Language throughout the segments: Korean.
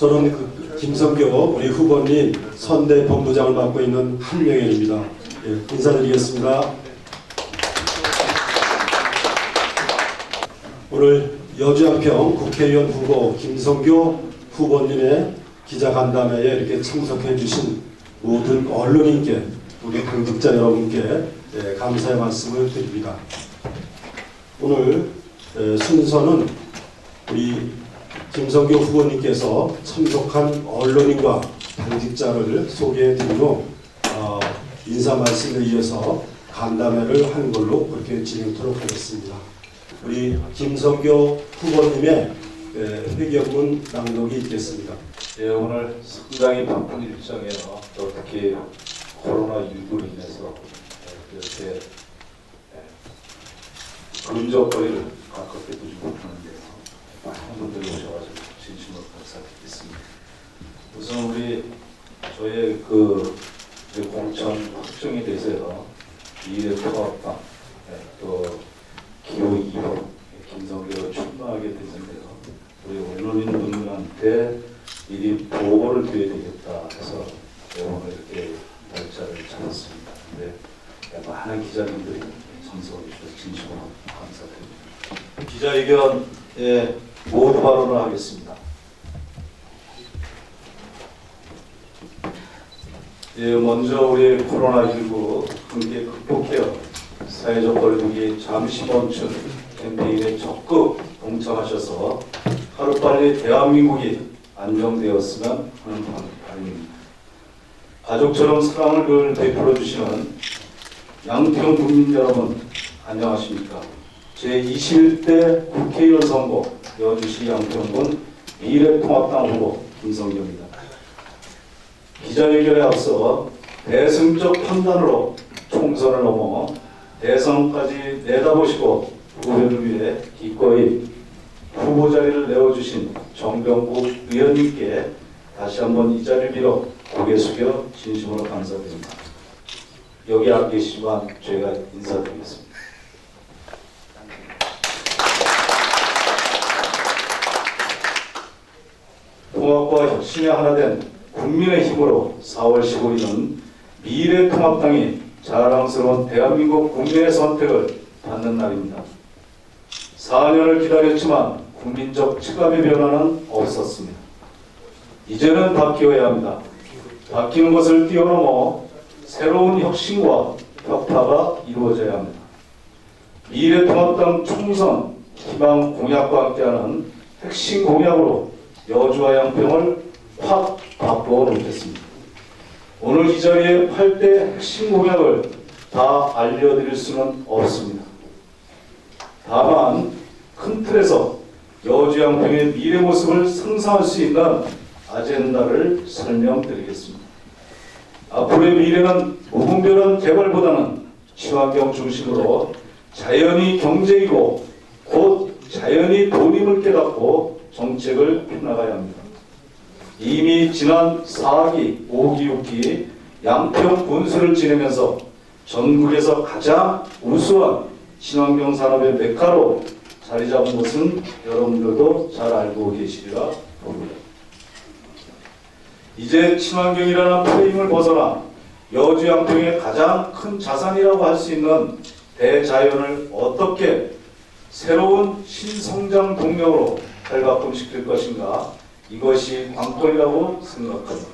저는 김성교 우리 후보님 선대 본부장을 맡고 있는 한명현입니다. 예, 인사드리겠습니다. 오늘 여주양평 국회의원 후보 김성교 후보님의 기자간담회에 이렇게 참석해 주신 모든 언론인께, 우리 당직자 여러분께 감사의 말씀을 드립니다. 오늘 순서는 우리 김성교 후보님께서 참석한 언론인과 당직자를 소개해드린 후 인사 말씀에 이어서 간담회를 하는 걸로 그렇게 진행토록 하겠습니다. 우리 김성교 후보님의 회견문 낭독이 있겠습니다. 예, 오늘 상당히 바쁜 일정이에요. 또 특히 코로나19로 인해서 이렇게 근접거리를 가깝게 두지 못하는데요. 많은 분들이 오셔가지고 진심으로 감사드리겠습니다. 우선 우리 저의 공천 확정이 돼서요. 미래통합당 또 기호 2번 김성교로 출마하게 됐는데요. 우리 언론인 분들한테 미리 보고를 드려야 되겠다 해서 오늘 이렇게 날짜를 잡았습니다. 근데 많은 기자님들이 참석해 주셔서 진심으로 감사드립니다. 기자회견에 모두 발언을 하겠습니다. 예, 먼저 우리 코로나19 함께 극복해요. 사회적 거리두기 잠시 멈춘 캠페인에 적극 동참하셔서 하루빨리 대한민국이 안정되었으면 하는 바람입니다. 가족처럼 사랑을 늘 베풀어 주시는 양평 국민 여러분 안녕하십니까? 제21대 국회의원 선거 여주시 양평군 미래통합당 후보 김성교입니다. 기자회견에 앞서 대승적 판단으로 총선을 넘어 대선까지 내다보시고 후보를 위해 기꺼이 후보 자리를 내어주신 정병국 의원님께 다시 한번 이 자리를 빌어 고개 숙여 진심으로 감사드립니다. 여기 안 계시지만 제가 인사드리겠습니다. 통합과 혁신이 하나 된 국민의 힘으로 4월 15일은 미래통합당이 자랑스러운 대한민국 국민의 선택을 받는 날입니다. 4년을 기다렸지만 국민적 체감의 변화는 없었습니다. 이제는 바뀌어야 합니다. 바뀌는 것을 뛰어넘어 새로운 혁신과 혁파가 이루어져야 합니다. 미래통합당 총선 희망 공약과 함께하는 핵심 공약으로 여주와 양평을 확 바꾸어 놓겠습니다. 오늘 이 자리에 8대 핵심 공약을 다 알려드릴 수는 없습니다. 다만 큰 틀에서 여주 양평의 미래 모습을 상상할 수 있는 아젠다를 설명드리겠습니다. 앞으로의 미래는 무분별한 개발보다는 친환경 중심으로 자연이 경제이고 곧 자연이 돈임을 깨닫고 정책을 펴나가야 합니다. 이미 지난 4기, 5기, 6기 양평 군수를 지내면서 전국에서 가장 우수한 친환경 산업의 메카로 자리 잡은 것은 여러분들도 잘 알고 계시리라 봅니다. 이제 친환경이라는 프레임을 벗어나 여주 양평의 가장 큰 자산이라고 할 수 있는 대자연을 어떻게 새로운 신성장 동력으로 발바꿈시킬 것인가, 이것이 관건이라고 생각합니다.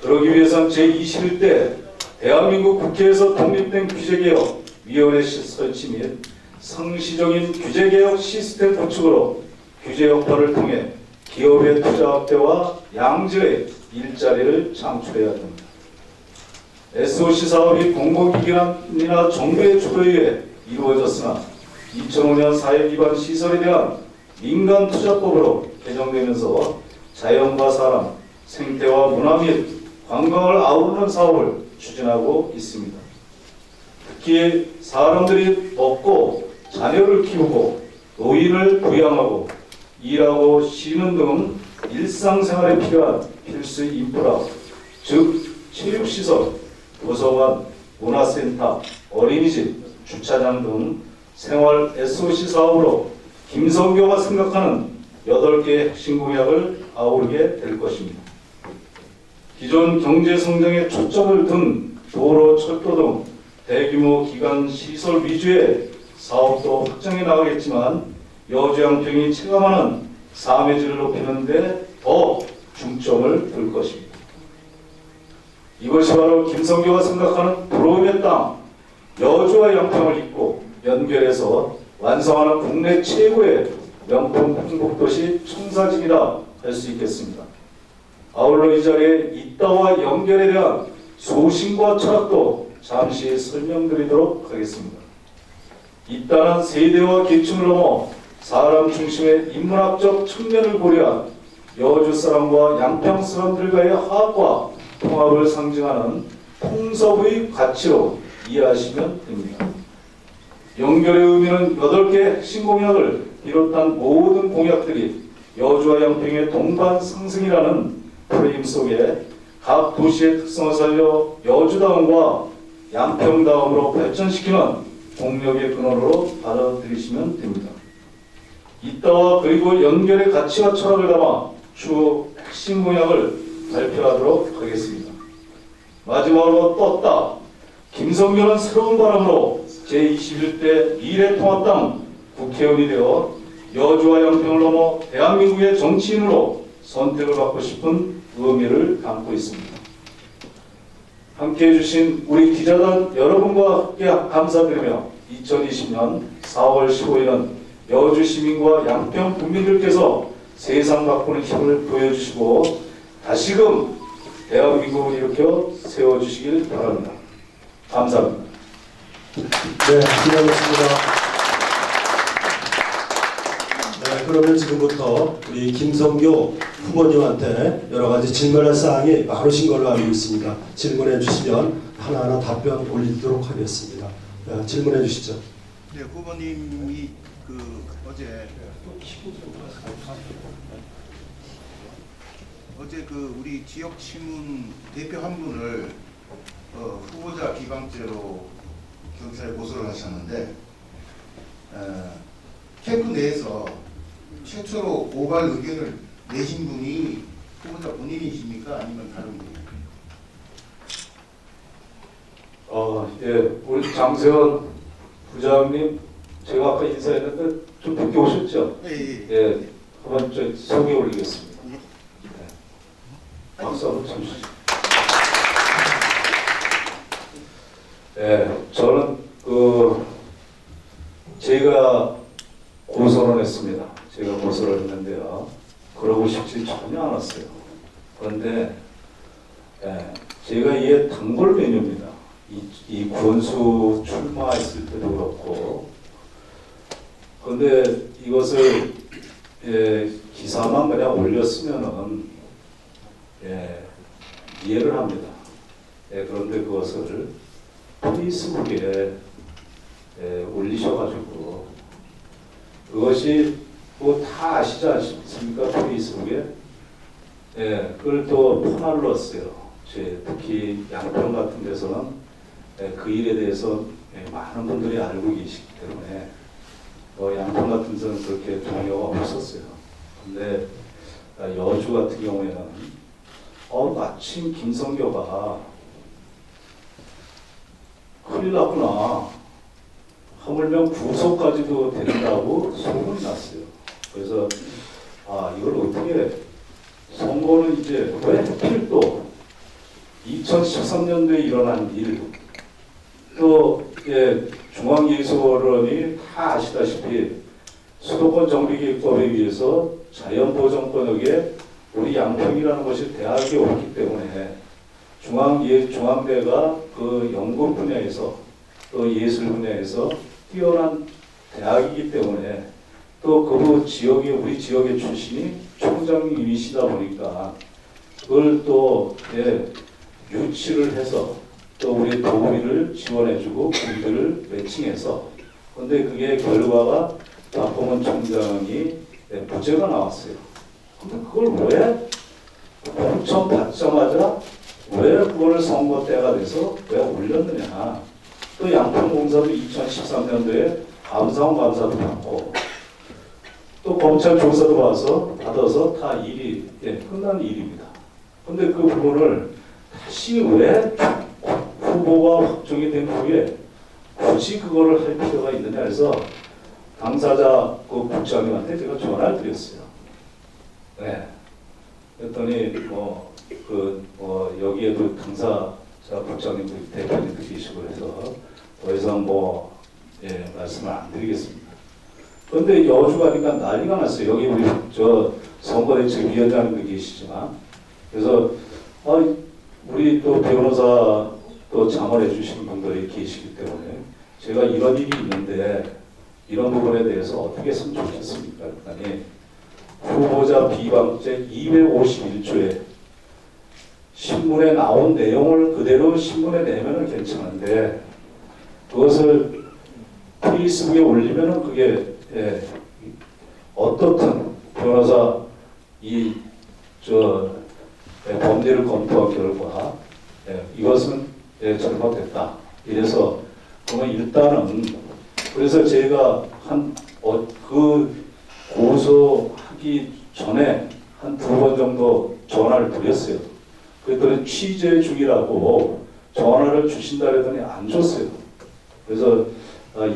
그러기 위해선 제21대 대한민국 국회에서 독립된 규제개혁위원회 설치 및 상시적인 규제개혁 시스템 구축으로 규제 혁파를 통해 기업의 투자 확대와 양질의 일자리를 창출해야 됩니다. SOC 사업이 공공기관이나 정부의 주도에 의해 이루어졌으나 2005년 사회 기반 시설에 대한 민간 투자법으로 개정되면서 자연과 사람, 생태와 문화 및 관광을 아우르는 사업을 추진하고 있습니다. 특히 사람들이 먹고 자녀를 키우고 노인을 부양하고 일하고 쉬는 등 일상생활에 필요한 필수 인프라, 즉 체육시설, 도서관, 문화센터, 어린이집, 주차장 등 생활 SOC 사업으로 김성교가 생각하는 8개의 핵심 공약을 아우르게 될 것입니다. 기존 경제 성장에 초점을 둔 도로, 철도 등 대규모 기관 시설 위주의 사업도 확장해 나가겠지만 여주 양평이 체감하는 삶의 질을 높이는 데 더 중점을 둘 것입니다. 이것이 바로 김성교가 생각하는 부러움의 땅, 여주와 양평을 잇고 연결해서 완성하는 국내 최고의 명품 행복도시 청사진이라 할 수 있겠습니다. 아울러 이 자리에 이 땅과 연결에 대한 소신과 철학도 잠시 설명드리도록 하겠습니다. 이 땅은 세대와 계층을 넘어 사람 중심의 인문학적 측면을 고려한 여주 사람과 양평 사람들과의 화합과 통합을 상징하는 통섭의 가치로 이해하시면 됩니다. 연결의 의미는 8개 핵심 공약을 비롯한 모든 공약들이 여주와 양평의 동반 상승이라는 프레임 속에 각 도시의 특성을 살려 여주다움과 양평다움으로 발전시키는 동력의 근원으로 받아들이시면 됩니다. 이따와 그리고 연결의 가치와 철학을 담아 추후 핵심 공약을 발표하도록 하겠습니다. 마지막으로 떴다. 김성교는 새로운 바람으로 제21대 미래통합당 국회의원이 되어 여주와 양평을 넘어 대한민국의 정치인으로 선택을 받고 싶은 의미를 담고 있습니다. 함께해 주신 우리 기자단 여러분과 함께 감사드리며 2020년 4월 15일은 여주 시민과 양평 국민들께서 세상 바꾸는 힘을 보여주시고 다시금 대한민국을 일으켜 세워주시길 바랍니다. 감사합니다. 네, 수고하셨습니다. 네, 그러면 지금부터 우리 김성교 후보님한테 여러 가지 질문할 사항이 많으신 걸로 알고 있습니다. 질문해 주시면 하나하나 답변 올리도록 하겠습니다. 네, 질문해 주시죠. 네, 후보님이 어제 우리 지역 신문 대표 한 분을 후보자 비방죄로 경찰에 고소를 하셨는데 캠프 내에서 최초로 고발 의견을 내신 분이 후보자 본인이십니까? 아니면 다른 분입니까? 예, 우리 장세원 부장님 제가 아까 인사했는데 좀 늦게 오셨죠? 예, 한번 좀 소개 올리겠습니다. 박수 한번 쳐주시죠. 예, 저는 제가 고소를 했습니다. 제가 고소를 했는데요. 그러고 싶지 전혀 않았어요. 그런데 제가 이게 단골 메뉴입니다. 이 구원수 출마했을 때도 그렇고. 그런데 이것을 기사만 그냥 올렸으면은 이해를 합니다. 그런데 그것을 페이스북에 올리셔가지고 그것이 뭐 다 아시지 않습니까? 페이스북에 그걸 또 퍼날렀어요. 특히 양평 같은 데서는 그 일에 대해서 많은 분들이 알고 계시기 때문에 양평 같은 데서는 그렇게 동요가 없었어요. 근데 여주 같은 경우에는 마침 김성교가 큰일 났구나. 하물며 구속까지도 된다고 소문이 났어요. 그래서 이걸 어떻게 선거는 이제 왜 하필 또 2013년도에 일어난 일, 또 중앙예술원이 다 아시다시피 수도권 정비계획법에 의해서 자연보전권역에 우리 양평이라는 것이 대학이 없기 때문에 중앙대가 그 연구 분야에서 또 예술 분야에서 뛰어난 대학이기 때문에 또 그 지역에 우리 지역의 출신이 총장님이시다 보니까 그걸 또 유치를 해서 또 우리 도우미를 지원해주고 우리들을 매칭해서 근데 그게 결과가 박홍원 총장이 부재가 나왔어요. 근데 그걸 왜 공천 받자마자 왜 그걸 선거 때가 돼서 왜 올렸느냐. 또 양평공사도 2013년도에 감사원 감사도 받고 또 검찰 조사도 받아서 다 일이 끝난 일입니다. 근데 그 부분을 다시 왜 후보가 확정이 된 후에 굳이 그거를 할 필요가 있느냐 해서 당사자 그 국장님한테 제가 전화를 드렸어요. 네. 그랬더니 여기에도 당사자 국장님들 대표님도 계시고 그래서 더 이상 말씀을 안 드리겠습니다. 그런데 여주 가니까 난리가 났어요. 여기 우리 선거대책위원장님도 계시지만 그래서 우리 또 변호사 또 자문해 주시는 분들이 계시기 때문에 제가 이런 일이 있는데 이런 부분에 대해서 어떻게 했으면 좋겠습니까? 그랬더니 후보자 비방죄 251조에 신문에 나온 내용을 그대로 신문에 내면은 괜찮은데 그것을 페이스북에 올리면은 그게 어떻든 변호사 범죄를 검토한 결과 이것은 잘못됐다. 이래서 그러면 일단은 그래서 제가 그 고소하기 전에 한 2번 정도 전화를 드렸어요. 그랬더니 취재 중이라고 전화를 주신다 그랬더니 안 줬어요. 그래서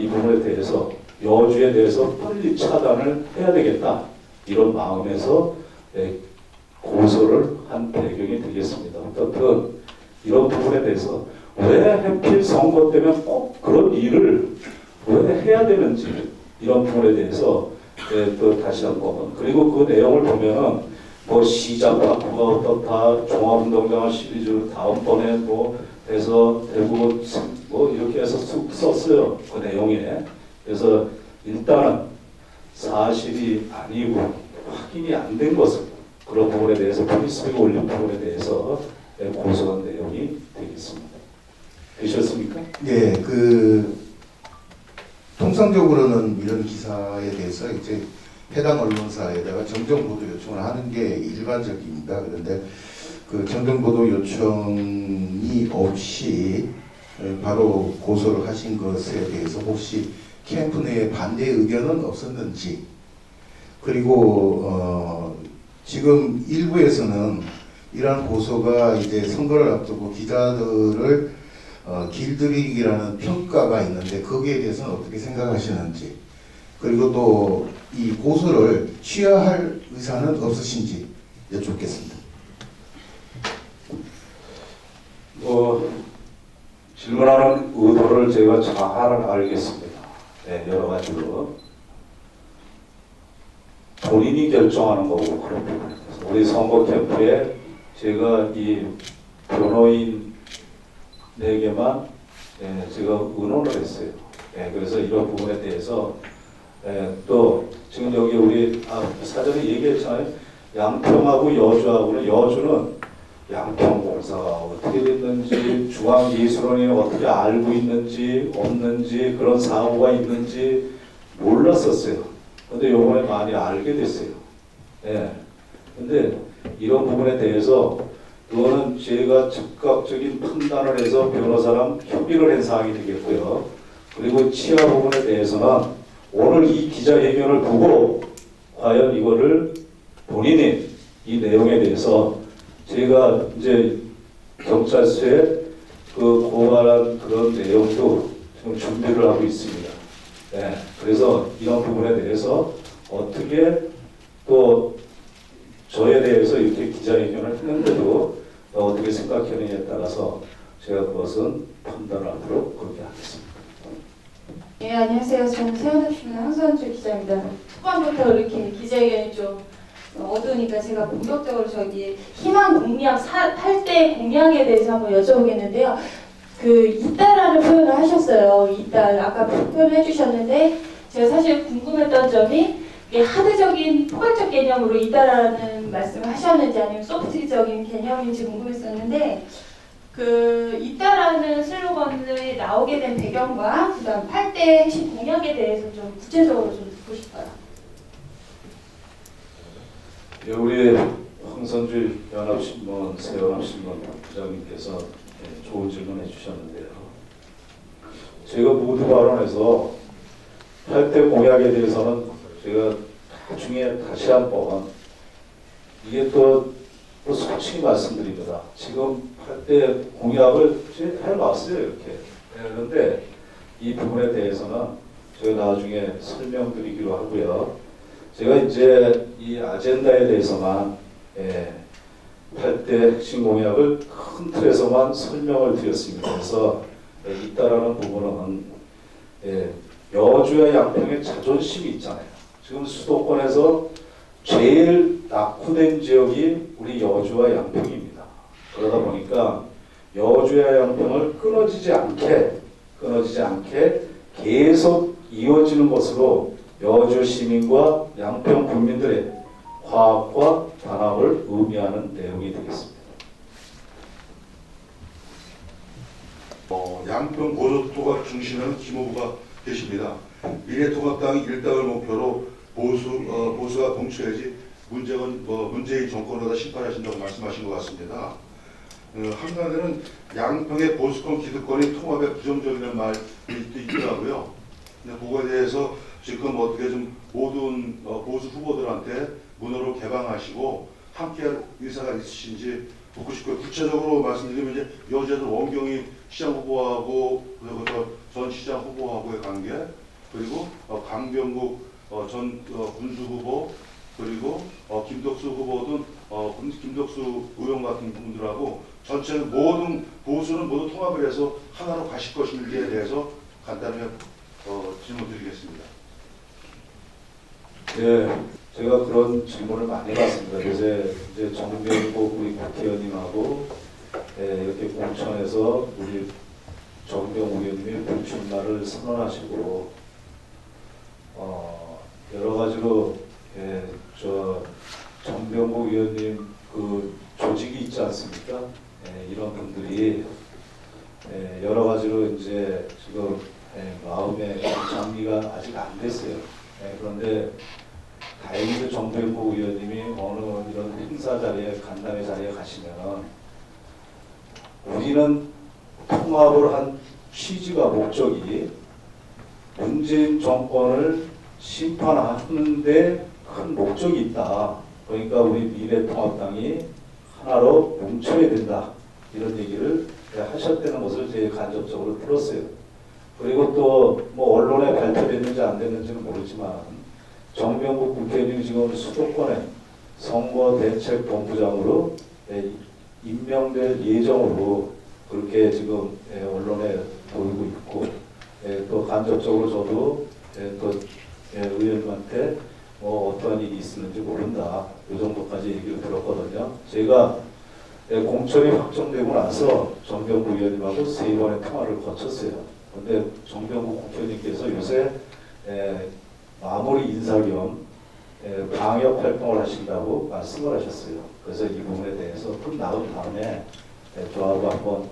이 부분에 대해서 여주에 대해서 빨리 차단을 해야 되겠다 이런 마음에서 고소를 한 배경이 되겠습니다. 어떻든 이런 부분에 대해서 왜 하필 선거 때문에 꼭 그런 일을 왜 해야 되는지 이런 부분에 대해서 또 다시 한번 그리고 그 내용을 보면은 시장 바꾸가 어떻다 종합운동장을 시리즈 다음번에 해서 대구 이렇게 해서 쑥 썼어요. 그 내용에. 그래서 일단은 사실이 아니고 확인이 안 된 것은 그런 부분에 대해서 페이스북에 올린 부분에 대해서 고소한 내용이 되겠습니다. 되셨습니까? 네, 통상적으로는 이런 기사에 대해서 이제 해당 언론사에다가 정정 보도 요청을 하는 게 일반적입니다. 그런데 그 정정 보도 요청이 없이 바로 고소를 하신 것에 대해서 혹시 캠프 내에 반대 의견은 없었는지, 그리고 지금 일부에서는 이러한 고소가 이제 선거를 앞두고 기자들을 길들이기라는 평가가 있는데 거기에 대해서는 어떻게 생각하시는지, 그리고 또 이 고소를 취하할 의사는 없으신지 여쭙겠습니다. 질문하는 의도를 제가 잘 알겠습니다. 여러 가지로 본인이 결정하는 거고 그런 부분에 대해서 우리 선거 캠프에 제가 이 변호인에게만 제가 의논을 했어요. 그래서 이런 부분에 대해서 또 지금 여기 우리 사전에 얘기했잖아요. 양평하고 여주하고는 여주는 양평공사가 어떻게 됐는지 중앙예술원이 어떻게 알고 있는지 없는지 그런 사고가 있는지 몰랐었어요. 근데 요번에 많이 알게 됐어요. 근데 이런 부분에 대해서 그거는 제가 즉각적인 판단을 해서 변호사랑 협의를 한 사항이 되겠고요. 그리고 치아 부분에 대해서는 오늘 이 기자회견을 보고 과연 이거를 본인이 이 내용에 대해서 제가 이제 경찰서에 그 고발한 그런 내용도 지금 준비를 하고 있습니다. 그래서 이런 부분에 대해서 어떻게 또 저에 대해서 이렇게 기자회견을 했는데도 어떻게 생각하느냐에 따라서 제가 그것은 판단하도록 그렇게 하겠습니다. 네, 안녕하세요. 저는 세워납시는 황선주 기자입니다. 초반부터 이렇게 기자회견이 좀 어두우니까 제가 본격적으로 저기 희망 공약 8대 공약에 대해서 한번 여쭤보겠는데요. 있다라는 표현을 하셨어요. 있다 아까 표현해 주셨는데 제가 사실 궁금했던 점이 이게 하드적인 포괄적 개념으로 있다라는 말씀을 하셨는지 아니면 소프트적인 개념인지 궁금했었는데 있다라는 슬로건들이 나오게 된 배경과 그다음 8대 핵심 공약에 대해서 좀 구체적으로 좀 듣고 싶어요. 우리 황선주 연합신문 새연합신문 부장님께서 좋은 질문 해주셨는데요. 제가 모두 발언해서 8대 공약에 대해서는 제가 나중에 다시 한번 이게 또 솔직히 말씀드립니다. 지금 8대 공약을 해놨어요 이렇게. 그런데 이 부분에 대해서는 제가 나중에 설명드리기로 하고요. 제가 이제 이 아젠다에 대해서만 8대 핵심 공약을 큰 틀에서만 설명을 드렸습니다. 그래서 잇따르는 부분은 여주와 양평의 자존심이 있잖아요. 지금 수도권에서 제일 낙후된 지역이 우리 여주와 양평입니다. 그러다 보니까 여주와 양평을 끊어지지 않게 계속 이어지는 것으로 여주 시민과 양평 국민들의 화합과 단합을 의미하는 내용이 되겠습니다. 양평 고속도가 중심하는 기무부가 계십니다. 미래통합당이 일당을 목표로 보수가 동치해야지 문재인 정권보다 심판하신다고 말씀하신 것 같습니다. 한간에는 양평의 보수권 기득권이 통합에 부정적이라는 말이 있더라고요. 근데 그거에 대해서 지금 어떻게 좀 모든 보수 후보들한테 문호를 개방하시고 함께할 의사가 있으신지 묻고 싶고요. 구체적으로 말씀드리면 이제 여제도 원경희 시장 후보하고 그리고 전 시장 후보하고의 관계, 그리고 강병국 전 군수 후보, 그리고 김덕수 후보 등 김덕수 의원 같은 분들하고 전체 모든 보수는 모두 통합을 해서 하나로 가실 것인지에 대해서 간단하게 질문드리겠습니다. 네, 제가 그런 질문을 많이 받습니다. 요새 이제 정병국 우리 국회의원님하고 이렇게 공천에서 우리 정병국 의원님이 불출마를 선언하시고 여러 가지로 저 정병국 의원님 그 조직이 있지 않습니까? 이런 분들이 여러 가지로 이제 지금 마음의 정리가 아직 안 됐어요. 그런데 다행히도 정병국 의원님이 어느 이런 행사 자리에 간담회 자리에 가시면 우리는 통합을 한 취지가 목적이 문재인 정권을 심판하는데 큰 목적이 있다. 그러니까 우리 미래통합당이 하나로 뭉쳐야 된다. 이런 얘기를 하셨다는 것을 제가 간접적으로 들었어요. 그리고 또 뭐 언론에 발표됐는지 안 됐는지는 모르지만 정병국 국회의원이 지금 수도권에 선거대책본부장으로 임명될 예정으로 그렇게 지금 언론에 보이고 있고 또 간접적으로 저도 또 의원님한테 뭐 어떠한 일이 있었는지 모른다. 이 정도까지 얘기를 들었거든요. 제가 공천이 확정되고 나서 정병국 의원님하고 3번의 통화를 거쳤어요. 그런데 정병국 국회의원님께서 요새 마무리 인사 겸 방역 활동을 하신다고 말씀을 하셨어요. 그래서 이 부분에 대해서 끝나온 다음에 저하고 한번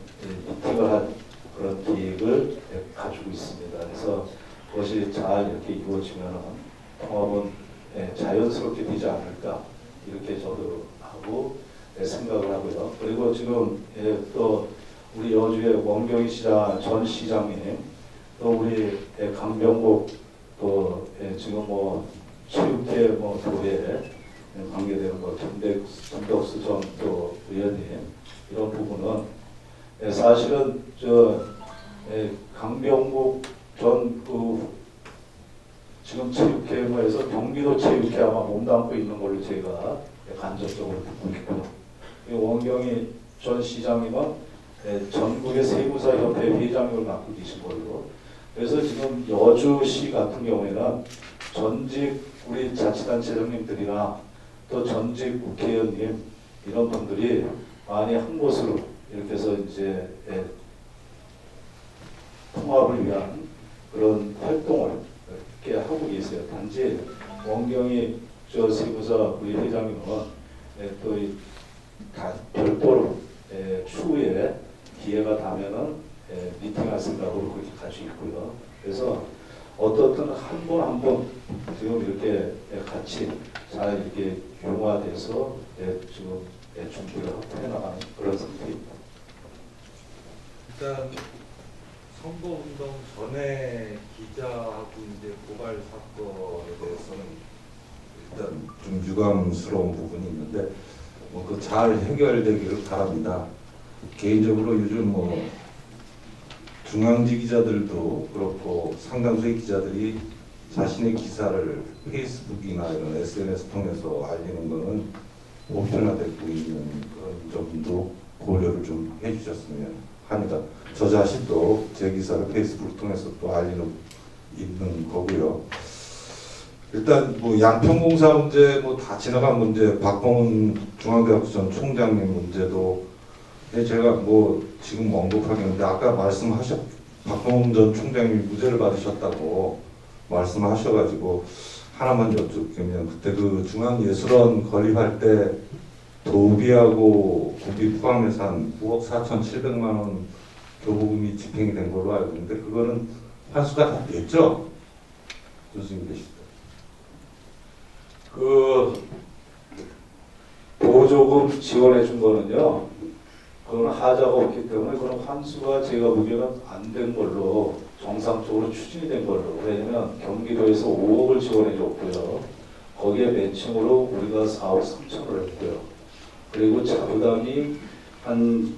미팅을 한 그런 계획을 가지고 있습니다. 그래서 그것이 잘 이렇게 이루어지면 통합은 자연스럽게 되지 않을까 이렇게 저도 하고 생각을 하고요. 그리고 지금 또 우리 여주의 원경희 시장 전 시장님 또 우리 강병국 또 지금 뭐 체육회 뭐 도에 관계되는 뭐 김덕수 전 또 의원님 이런 부분은 사실은 저 강병국 전 그 지금 체육회에서 경기도 체육회 아마 몸담고 있는 걸로 제가 간접적으로 듣고 있고요. 원경희 전 시장님은 전국의 세무사협회 회장을 맡고 계신 걸로. 그래서 지금 여주시 같은 경우에는 전직 우리 자치단체장님들이나 또 전직 국회의원님 이런 분들이 많이 한 곳으로 이렇게 해서 이제 통합을 위한 그런 활동을 이렇게 하고 계세요. 단지 원경희 저 세무사 우리 회장님은 또 별도로 추후에 기회가 닿으면은 미팅할 생각으로 그렇게 가지고 있고요. 그래서 어떻든 한 분 한 분 지금 이렇게 같이 잘 이렇게 융화돼서 지금 준비를 해나가는 그런 상태입니다. 일단 선거운동 전에 기자하고 이제 고발 사건에 대해서는 일단 좀 유감스러운 부분이 있는데 뭐 그 잘 해결되기를 바랍니다. 개인적으로 요즘 뭐 중앙지 기자들도 그렇고 상당수의 기자들이 자신의 기사를 페이스북이나 이런 SNS 통해서 알리는 것은 보편화되고 있는 그런 점도 고려를 좀 해주셨으면 합니다. 저 자신도 제 기사를 페이스북을 통해서 또 알리는 있는 거고요. 일단 뭐 양평공사 문제 뭐 다 지나간 문제, 박봉훈 중앙대학교 전 총장님 문제도 제가 뭐 지금 언급하겠는데 아까 박봉훈 전 총장님이 무죄를 받으셨다고 말씀하셔가지고 하나만 여쭙겠면 그때 그 중앙예술원 건립할 때 도비하고 국비 포함해서 한 9억 4,700만 원 교부금이 집행이 된 걸로 알고 있는데 그거는 환수가 다 됐죠? 교수님 계실 때. 그 보조금 지원해 준 거는요. 그건 하자가 없기 때문에 그런 환수가 제가 보기에는 안 된 걸로 정상적으로 추진이 된 걸로. 왜냐면 경기도에서 5억을 지원해 줬고요. 거기에 매칭으로 우리가 4억 3천을 했고요. 그리고 자부담이 한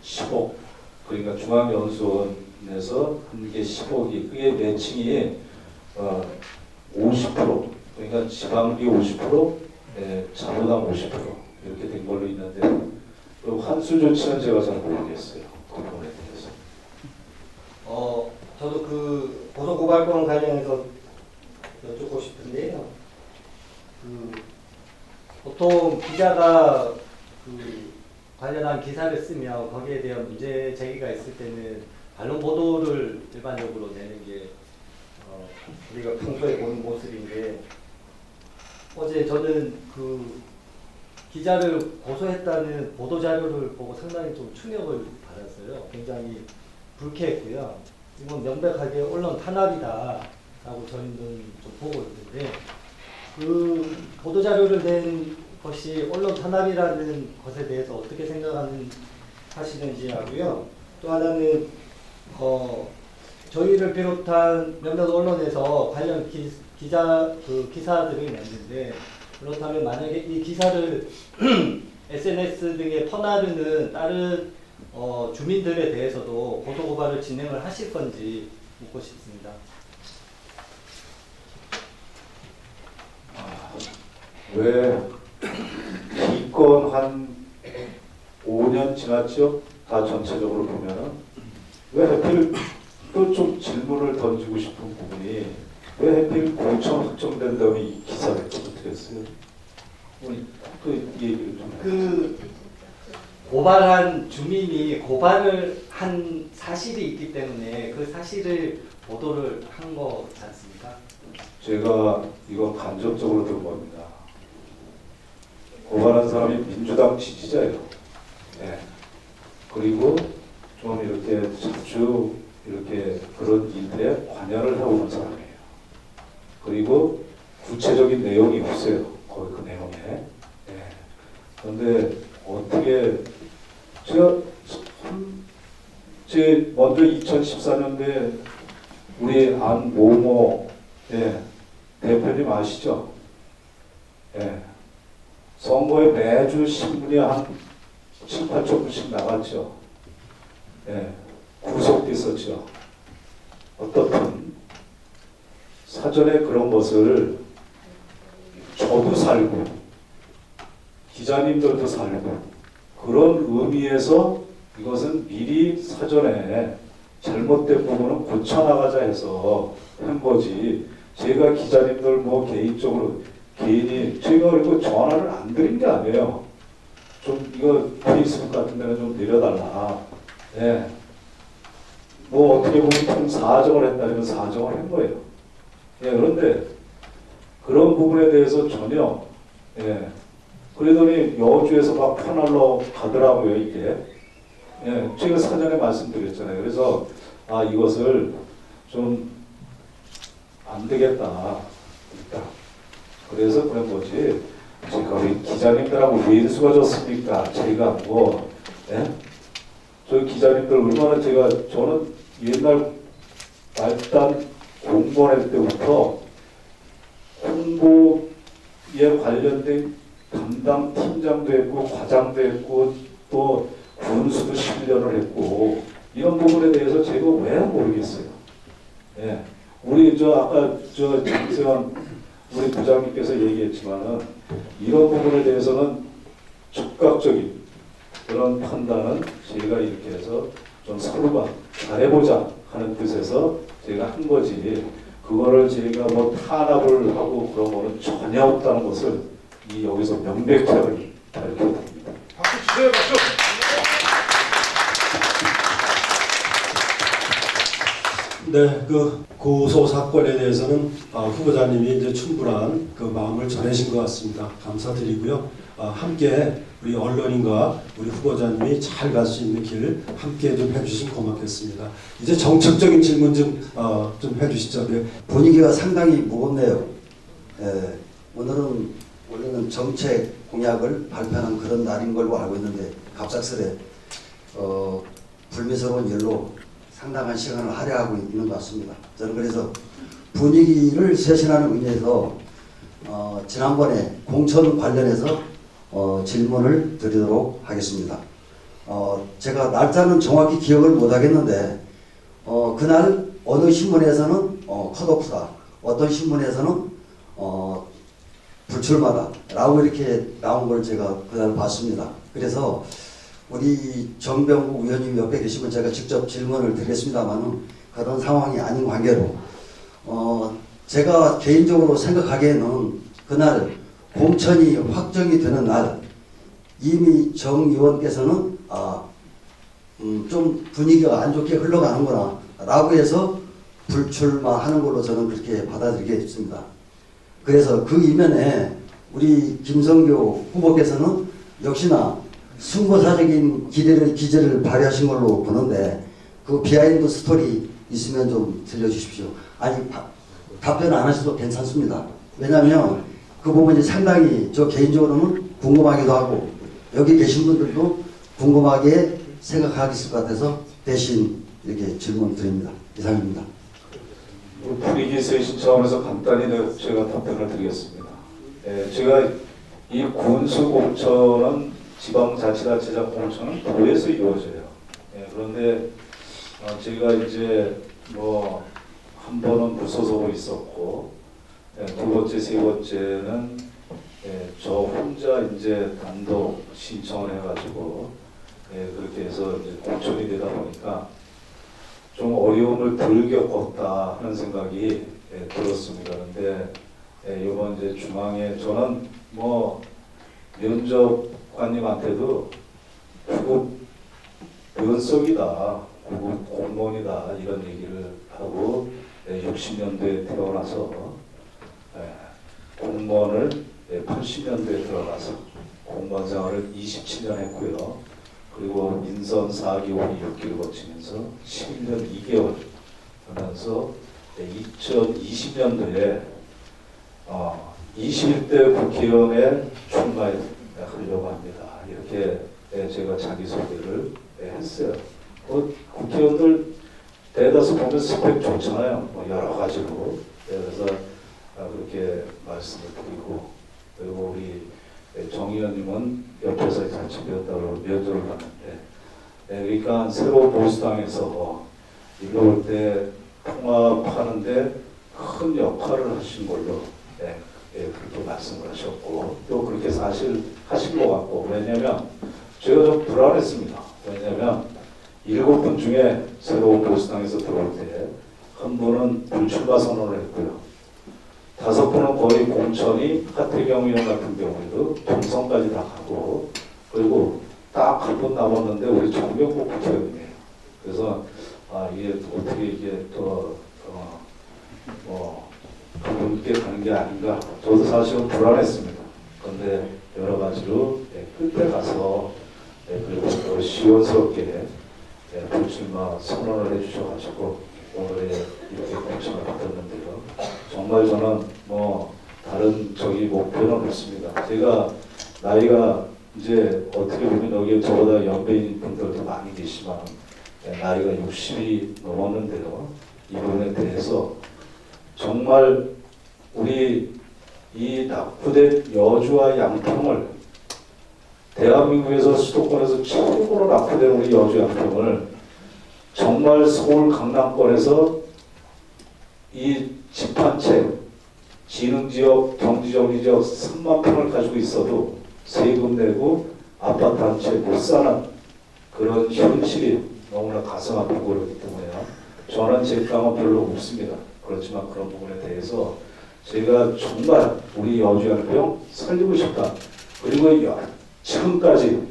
10억. 그러니까 중앙연수원에서 한 게 10억이 그게 매칭이 50%. 그러니까 지방비 50%, 자부담 50% 이렇게 된 걸로 있는데 그 환수 조치는 제가 잘 모르겠어요. 그 부분에 대해서. 저도 그 고소고발권 관련해서 여쭙고 싶은데요. 그 보통 기자가 그 관련한 기사를 쓰면 거기에 대한 문제 제기가 있을 때는 반론 보도를 일반적으로 내는 게 우리가 평소에 보는 모습인데 어제 저는 그 기자를 고소했다는 보도 자료를 보고 상당히 좀 충격을 받았어요. 굉장히 불쾌했고요. 이건 명백하게 언론 탄압이다라고 저희는 좀 보고 있는데 그 보도 자료를 낸 것이 언론 탄압이라는 것에 대해서 어떻게 하시는지 하고요. 또 하나는 저희를 비롯한 몇몇 언론에서 관련 기사들이 냈는데 그렇다면 만약에 이 기사를 SNS 등에 퍼나르는 다른 주민들에 대해서도 고소고발을 진행을 하실 건지 묻고 싶습니다. 왜 기권 한 5년 지났죠? 다 전체적으로 보면은 왜 하필 또 좀 질문을 던지고 싶은 부분이 왜 하필 공천 확정된 다음에 이 기사를 어떻게 했어요? 우리 그 얘기를 좀. 그 고발한 주민이 고발을 한 사실이 있기 때문에 그 사실을 보도를 한 거지 않습니까? 제가 이건 간접적으로 든 겁니다. 고발한 사람이 민주당 지지자예요. 네. 그리고 좀 이렇게 자주 이렇게 그런 일들에 관여를 하고 있는 사람이에요. 그리고 구체적인 내용이 없어요. 거기 그 내용에. 네. 그런데 어떻게 제 먼저 2014년도에 우리 안모모 대표님 아시죠? 예. 선거에 매주 신문이 한 7, 8천 분씩 나갔죠. 예. 구속됐었죠. 어떻든 사전에 그런 것을 저도 살고 기자님들도 살고 그런 의미에서 이것은 미리 사전에 잘못된 부분은 고쳐나가자 해서 한 거지. 제가 기자님들 뭐 개인적으로 개인이 제가 그리고 전화를 안 드린 게 아니에요. 좀 이거 페이스북 같은 데는 좀 내려달라. 예. 뭐 어떻게 보면 사정을 했다면 사정을 한 거예요. 예. 그런데 그런 부분에 대해서 전혀 그러더니 여주에서 막 퍼날러 가더라고요 이게. 제가 사전에 말씀드렸잖아요. 그래서 이것을 좀 안 되겠다. 그래서 그런 거지. 제가 우리 기자님들하고 왜 인수가 좋습니까? 제가 뭐, 저희 기자님들 얼마나 저는 옛날 말단 공무원할 때부터 홍보 관련된 담당 팀장도 했고 과장도 했고 또 군수도 11년을 했고 이런 부분에 대해서 제가 왜 모르겠어요. 예. 우리 아까 장세환 우리 부장님께서 얘기했지만은 이런 부분에 대해서는 즉각적인 그런 판단은 저희가 이렇게 해서 좀 서로가 잘해보자 하는 뜻에서 제가 한 거지 그거를 저희가 뭐 탄압을 하고 그런 거는 전혀 없다는 것을 여기서 명백하게 밝혀드립니다. 박수 주세요, 박수. 네, 그 고소 사건에 대해서는 후보자님이 이제 충분한 그 마음을 전해신 것 같습니다. 감사드리고요. 함께 우리 언론인과 우리 후보자님이 잘 갈 수 있는 길 함께 좀 해주시면 고맙겠습니다. 이제 정책적인 질문 좀 해주시죠. 네. 분위기가 상당히 무겁네요. 오늘은 원래는 정책 공약을 발표하는 그런 날인 걸로 알고 있는데 갑작스레 불미스러운 일로 상당한 시간을 할애하고 있는 것 같습니다. 저는 그래서 분위기를 쇄신하는 의미에서 지난번에 공천 관련해서 질문을 드리도록 하겠습니다. 제가 날짜는 정확히 기억을 못 하겠는데 그날 어느 신문에서는 컷오프다, 어떤 신문에서는 불출마다 라고 이렇게 나온 걸 제가 그날 봤습니다. 그래서 우리 정병국 의원님 옆에 계시면 제가 직접 질문을 드리겠습니다만은 그런 상황이 아닌 관계로 제가 개인적으로 생각하기에는 그날 공천이 확정이 되는 날 이미 정 의원께서는 좀 분위기가 안 좋게 흘러가는구나 라고 해서 불출마하는 걸로 저는 그렇게 받아들이겠습니다. 그래서 그 이면에 우리 김성교 후보께서는 역시나 승부사적인 기재를 발휘하신 걸로 보는데 그 비하인드 스토리 있으면 좀 들려주십시오. 아니 답변 안 하셔도 괜찮습니다. 왜냐하면 그 부분이 상당히 저 개인적으로는 궁금하기도 하고 여기 계신 분들도 궁금하게 생각하겠을 것 같아서 대신 이렇게 질문 드립니다. 이상입니다. 분위기 쇄신 차원에서 간단히 제가 답변을 드리겠습니다. 제가 이 군수 공천은 지방자치단체장 공천은 도에서 이루어져요. 그런데 제가 이제 한 번은 무소속으로 있었고 두 번째, 세 번째는 저 혼자 이제 단독 신청을 해가지고 그렇게 해서 이제 공천이 되다 보니까 좀 어려움을 덜 겪었다 하는 생각이 들었습니다. 그런데 이번 이제 중앙에 저는 면접관님한테도 구급 면석이다, 구급 공무원이다 이런 얘기를 하고 60년대에 태어나서 공무원을 80년대에 들어가서 공무원 생활을 27년 했고요. 그리고 민선 4개월 6기를 거치면서 11년 2개월 하면서 2020년도에 21대 국회의원에 출마하려고 합니다. 이렇게 제가 자기소개를 했어요. 국회의원들 대다수 보면 스펙 좋잖아요. 여러 가지로. 그래서 그렇게 말씀을 드리고 그리고 우리 정 의원님은 옆에서 같이 배웠다고 면접을 받는데 그러니까 새로 보수당에서 일로 올 때 통합하는데 큰 역할을 하신 걸로 그렇게 말씀을 하셨고 또 그렇게 사실 하신 것 같고 왜냐면 제가 좀 불안했습니다. 왜냐면 7분 중에 새로운 보수당에서 들어올 때 한 분은 불출마 선언을 했고요. 5분은 거의 공천이 하태경 의원 같은 경우에도 경선까지 다 가고 그리고 딱 한 분 남았는데 우리 정병국 국회의원이에요. 그래서 이게 어떻게 이게 또 그분께 가는 게 아닌가 저도 사실은 불안했습니다. 그런데 여러 가지로 끝에 가서 그리고 또 시원스럽게 불출마 선언을 해주셔가지고 오늘의 이렇게 공천을 받았는데요. 정말 저는 다른 목표는 없습니다. 제가 나이가 이제 어떻게 보면 여기에 저보다 연배인 분들도 많이 계시지만 나이가 60이 넘었는데요. 이분에 대해서 정말 우리 이 낙후된 여주와 양평을 대한민국에서 수도권에서 최고로 낙후된 우리 여주 양평을 정말 서울 강남권에서 이 집 한 채, 진흥지역, 경지정리지역 3만 평을 가지고 있어도 세금 내고 아파트 한 채 못 사는 그런 현실이 너무나 가슴 아프고 그렇기 때문에요. 저는 제 땅은 별로 없습니다. 그렇지만 그런 부분에 대해서 제가 정말 우리 여주 양평 살리고 싶다. 그리고 지금까지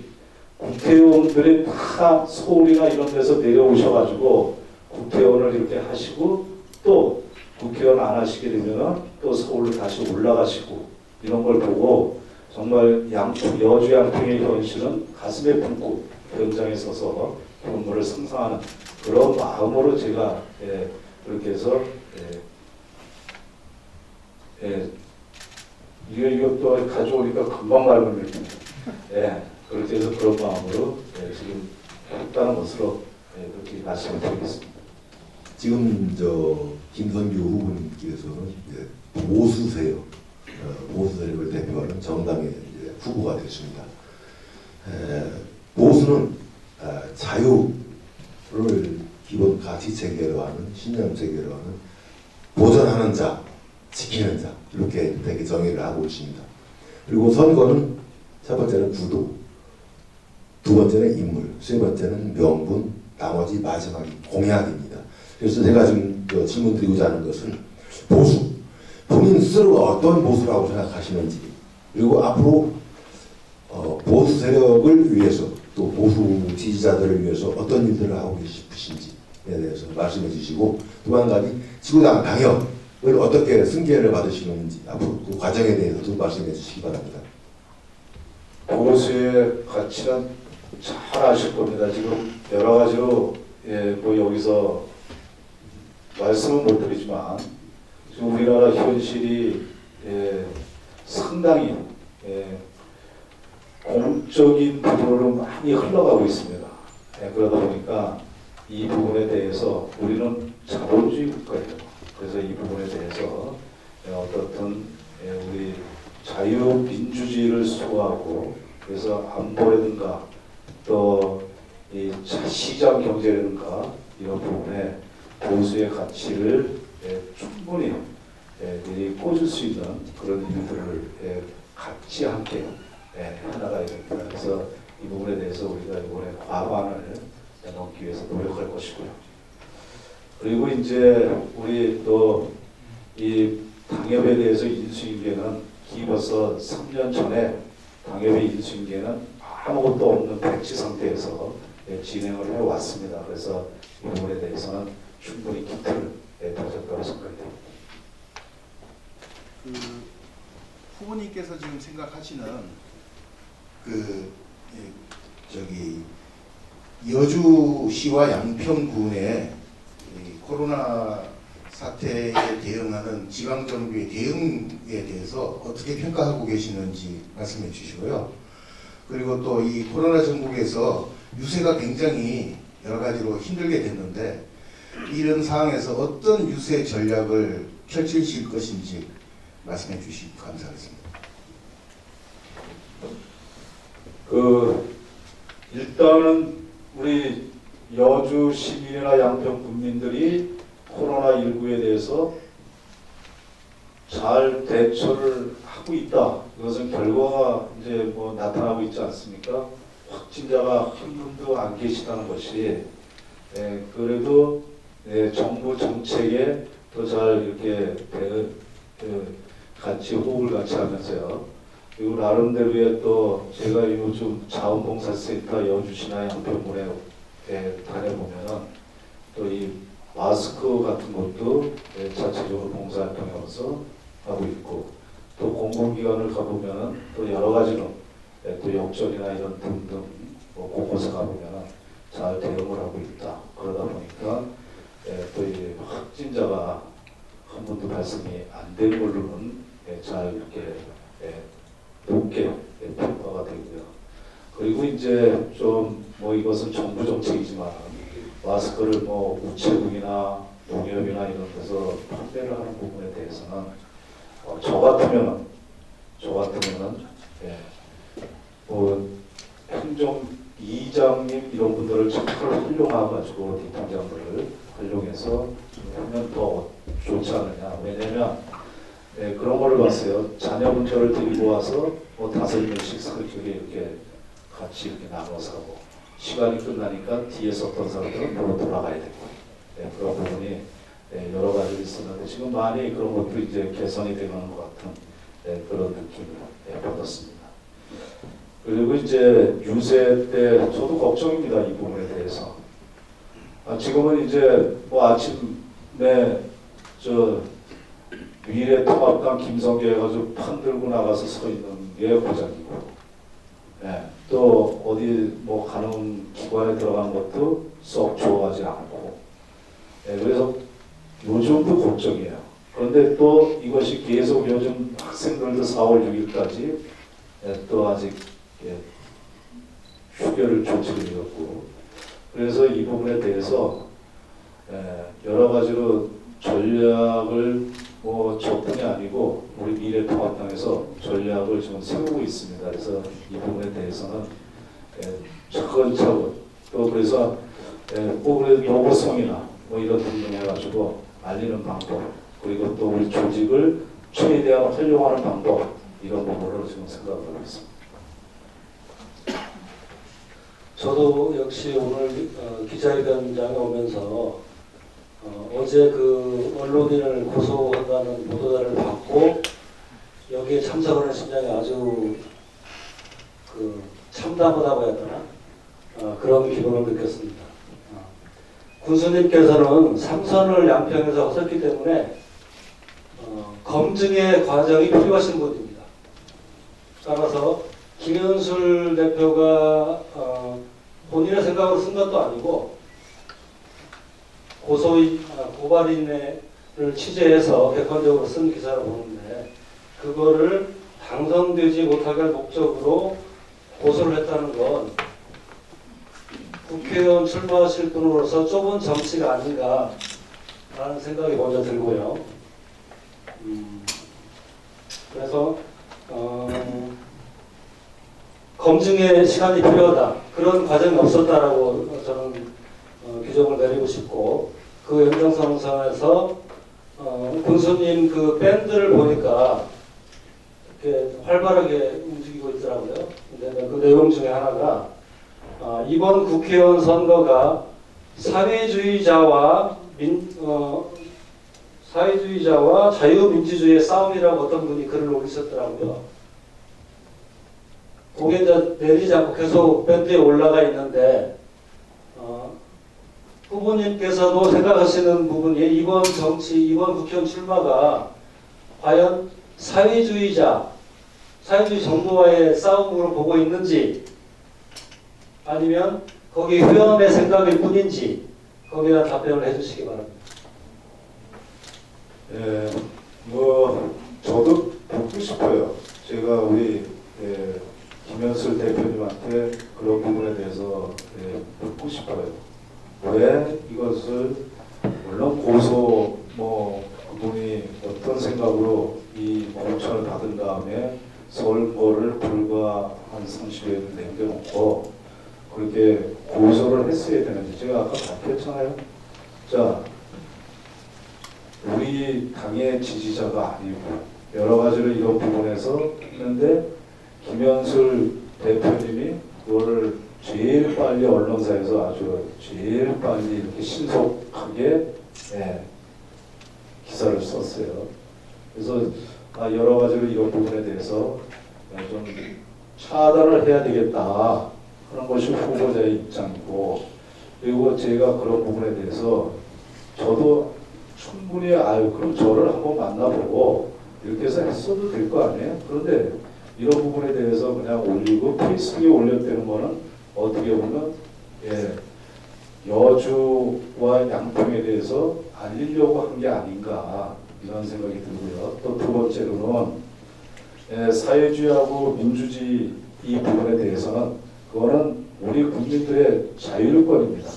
국회의원들이 다 서울이나 이런 데서 내려오셔가지고 국회의원을 이렇게 하시고 또 국회의원 안 하시게 되면 또 서울로 다시 올라가시고 이런 걸 보고 정말 여주 양평의 현실은 가슴에 품고 현장에 서서 현물을 상상하는 그런 마음으로 제가 그렇게 해서 이것도 가져오니까 금방 밟은 느낌. 그렇게 해서 그런 마음으로 지금 했다는 것으로 그렇게 말씀을 드리겠습니다. 지금 김선규 후보님께서는 이제 보수세요. 보수 세력을 대표하는 정당의 이제 후보가 됐습니다. 보수는 자유를 기본 가치 체계로 하는 신념 체계로 하는 보존하는 자, 지키는 자 이렇게 되게 정의를 하고 있습니다. 그리고 선거는 첫 번째는 구도, 두 번째는 인물, 세 번째는 명분, 나머지 마지막이 공약입니다. 그래서 제가 지금 질문 드리고자 하는 것은 보수, 본인 스스로가 어떤 보수라고 생각하시는지 그리고 앞으로 보수 세력을 위해서 또 보수 지지자들을 위해서 어떤 일들을 하고 싶으신지에 대해서 말씀해 주시고 또 한 가지 지구당 당협을 어떻게 승계를 받으시는지 앞으로 그 과정에 대해서도 말씀해 주시기 바랍니다. 보수의 가치는 잘 아실 겁니다. 지금 여러 가지로 뭐 여기서 말씀은 못 드리지만 지금 우리나라 현실이 상당히 공적인 부분으로 많이 흘러가고 있습니다. 그러다 보니까 이 부분에 대해서 우리는 자본주의 국가예요. 그래서 이 부분에 대해서 어떻든 우리 자유민주주의를 수호하고 그래서 안보라든가 또 이 시장 경제라든가 이런 부분에 보수의 가치를 충분히 꽂을 수 있는 그런 일들을 같이 함께 해나가야 됩니다. 그래서 이 부분에 대해서 우리가 이번에 과반을 넘기 위해서 노력할 것이고요. 그리고 이제 우리 또 이 당협에 대해서 인수인계는 벌써 3년 전에 당협의 인수인계는 아무것도 없는 백지 상태에서 진행을 해왔습니다. 그래서 이 부분에 대해서는 충분히 기틀을 다졌다고 생각이 됩니다. 후보님께서 지금 생각하시는 여주시와 양평군의 코로나 사태에 대응하는 지방정부의 대응에 대해서 어떻게 평가하고 계시는지 말씀해 주시고요. 그리고 또 이 코로나 전국에서 유세가 굉장히 여러 가지로 힘들게 됐는데 이런 상황에서 어떤 유세 전략을 펼치실 것인지 말씀해 주시면 감사하겠습니다. 일단은 우리 여주 시민이나 양평 국민들이 코로나19에 대해서 잘 대처를 하고 있다. 이것은 결과가 이제 뭐 나타나고 있지 않습니까? 확진자가 한 분도 안 계시다는 것이 그래도 정부 정책에 더 잘 이렇게 같이 호흡을 같이 하면서요. 그리고 나름대로의 또 제가 요즘 자원봉사센터 여주시나 양평군에 다녀보면은 또 이 마스크 같은 것도 자체적으로 봉사활동하면서 하고 있고 또 공공기관을 가보면은 또 여러 가지로 또 역전이나 이런 등등 곳곳에 가보면은 잘 대응을 하고 있다. 그러다 보니까 또 이 확진자가 한 번도 발생이 안 된 걸로는 잘 이렇게 높게 평가가 되고요. 그리고 이제 좀 뭐 이것은 정부 정책이지만 마스크를 뭐 우체국이나 농협이나 이런 데서 판매를 하는 부분에 대해서는 저 같으면 저 같으면은 뭐 행정이장님 이런 분들을 잘 활용해가지고 뒷팀장들을 활용해서 좀 하면 더 좋지 않느냐. 왜냐면 그런 걸 봤어요. 자녀 문제를 데리고 와서 뭐 5명씩 서쪽에 이렇게 같이 이렇게 나눠서 하고 시간이 끝나니까 뒤에서 어떤 사람들은 바로 돌아가야 되고 그런 부분이 여러 가지 있었는데 지금 많이 그런 것도 이제 개선이 되는 것 같은 그런 느낌을 받았습니다. 그리고 이제 유세 때 저도 걱정입니다. 이 부분에 대해서. 지금은 이제 뭐 아침에 저 미래통합당 김성교 해가지고 판 들고 나가서 서 있는 게 고작이고, 또 어디 뭐 가는 기관에 들어간 것도 썩 좋아하지 않고, 그래서 요즘도 걱정이에요. 그런데 또 이것이 계속 요즘 학생들도 4월 6일까지 또 아직 휴교를 조치를 이었고, 그래서 이 부분에 대해서 여러 가지로 전략을 뭐 저뿐이 아니고 우리 미래통합당에서 전략을 지금 세우고 있습니다. 그래서 이 부분에 대해서는 차근차근 또 그래서 꼭 노고성이나 뭐 이런 등등 해가지고 알리는 방법 그리고 또 우리 조직을 최대한 활용하는 방법 이런 부분으로 지금 생각을 하고 있습니다. 저도 역시 오늘 기자회견장에 오면서 어제 그 언론인을 고소한다는 보도자를 받고 여기에 참석을 한 심장이 아주 그 참담하다고 해야 되나 그런 기분을 느꼈습니다. 군수님께서는 삼선을 양평에서 하셨기 때문에 검증의 과정이 필요하신 분입니다. 따라서 김현술 대표가 본인의 생각으로 쓴 것도 아니고 고발인을 취재해서 객관적으로 쓴 기사를 보는데 그거를 당선되지 못하게 할 목적으로 고소를 했다는 건 국회의원 출마하실 분으로서 좁은 정치가 아닌가라는 생각이 먼저 들고요. 그래서 검증의 시간이 필요하다. 그런 과정이 없었다라고 저는 규정을 내리고 싶고 그 연장선상에서 군수님 그 밴드를 보니까 이렇게 활발하게 움직이고 있더라고요. 근데 그 내용 중에 하나가 이번 국회의원 선거가 사회주의자와 자유민주주의의 싸움이라고 어떤 분이 글을 올리셨더라고요. 그게 이제 내리지 않고 계속 밴드에 올라가 있는데 후보님께서도 생각하시는 부분이 이번 국회의원 출마가 과연 사회주의 정부와의 싸움으로 보고 있는지 아니면 거기 회원의 생각일 뿐인지 거기에 대한 답변을 해주시기 바랍니다. 뭐 저도 묻고 싶어요. 제가 우리 김현술 대표님한테 그런 부분에 대해서 묻고 싶어요. 왜 이것을 물론 고소 뭐 그분이 어떤 생각으로 이 공천을 받은 다음에 선거를 불과 한 30여일 남겨놓고 그렇게 고소를 했어야 되는지 제가 아까 밝혔잖아요. 자, 우리 당의 지지자가 아니고 여러 가지로 이런 부분에서 했는데 김현술 대표님이 그거를 제일 빨리 언론사에서 아주 제일 빨리 이렇게 신속하게 기사를 썼어요. 그래서 여러 가지로 이런 부분에 대해서 좀 차단을 해야 되겠다 하는 것이 후보자의 입장이고 그리고 제가 그런 부분에 대해서 저도 충분히 그럼 저를 한번 만나보고 이렇게 해서 했어도 될 거 아니에요? 그런데 이런 부분에 대해서 그냥 올리고 페이스북에 올렸다는 거는 어떻게 보면 여주와 양평에 대해서 알리려고 한 게 아닌가 이런 생각이 들고요. 또 두 번째로는 사회주의하고 민주주의 이 부분에 대해서는 그거는 우리 국민들의 자율권입니다.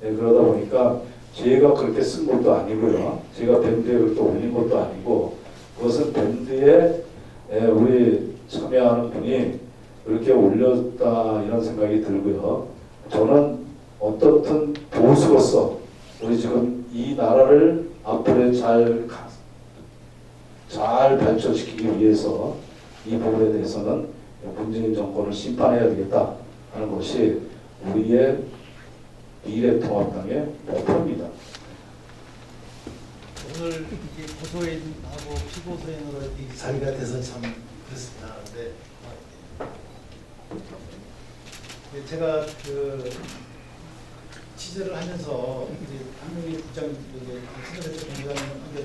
그러다 보니까 제가 그렇게 쓴 것도 아니고요. 제가 밴드에 또 올린 것도 아니고 그것은 밴드의 우리 참여하는 분이 그렇게 올렸다 이런 생각이 들고요. 저는 어떻든 보수로서 우리 지금 이 나라를 앞으로 잘 발전시키기 위해서 이 부분에 대해서는 문재인 정권을 심판해야 되겠다 하는 것이 우리의 미래통합당의 목표입니다. 오늘 이게 고소인하고 피고소인으로 이 자리가 돼서 참 그렇습니다. 근데 제가 그 취재를 하면서 이제 한명희 국장 취재대책 공장한테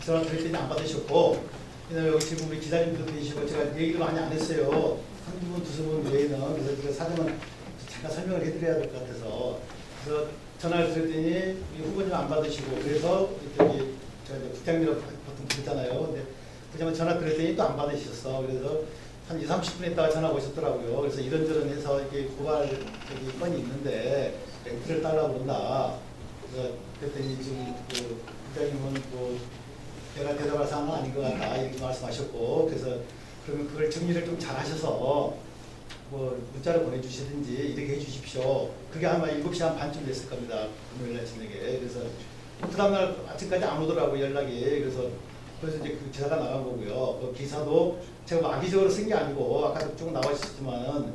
전화 드릴 때는 안 받으셨고, 그다음에 여기 지금 우리 기자님도 계시고 제가 얘기를 많이 안 했어요. 한두 분, 두세 분 외에는. 그래서 제가 사정은 잠깐 설명을 해드려야 될 것 같아서. 그래서 전화를 드렸더니 우리 후보님 안 받으시고, 그래서 저기 제가 이제 국장님이라고 보통 그랬잖아요. 근데 그냥 전화 드렸더니 또 안 받으셨어. 그래서 한 20-30분 있다가 전화 오셨더라고요. 그래서 이런저런 해서 이렇게 고발 건이 있는데 렌트를 달라고 그런다. 그래서 그랬더니 지금 그 국장님은 뭐 내가 대답할 사항은 아닌 것 같다 이렇게 말씀하셨고, 그래서 그러면 그걸 정리를 좀 잘 하셔서 뭐 문자를 보내주시든지 이렇게 해주십시오. 그게 아마 7시 한 반쯤 됐을 겁니다. 금요일날 저녁에. 그래서 그 다음날 아침까지 안 오더라고요, 연락이. 그래서 이제 그 기사가 나간 거고요. 그 기사도 제가 뭐 악의적으로 쓴 게 아니고 아까도 쭉 나와 있었지만은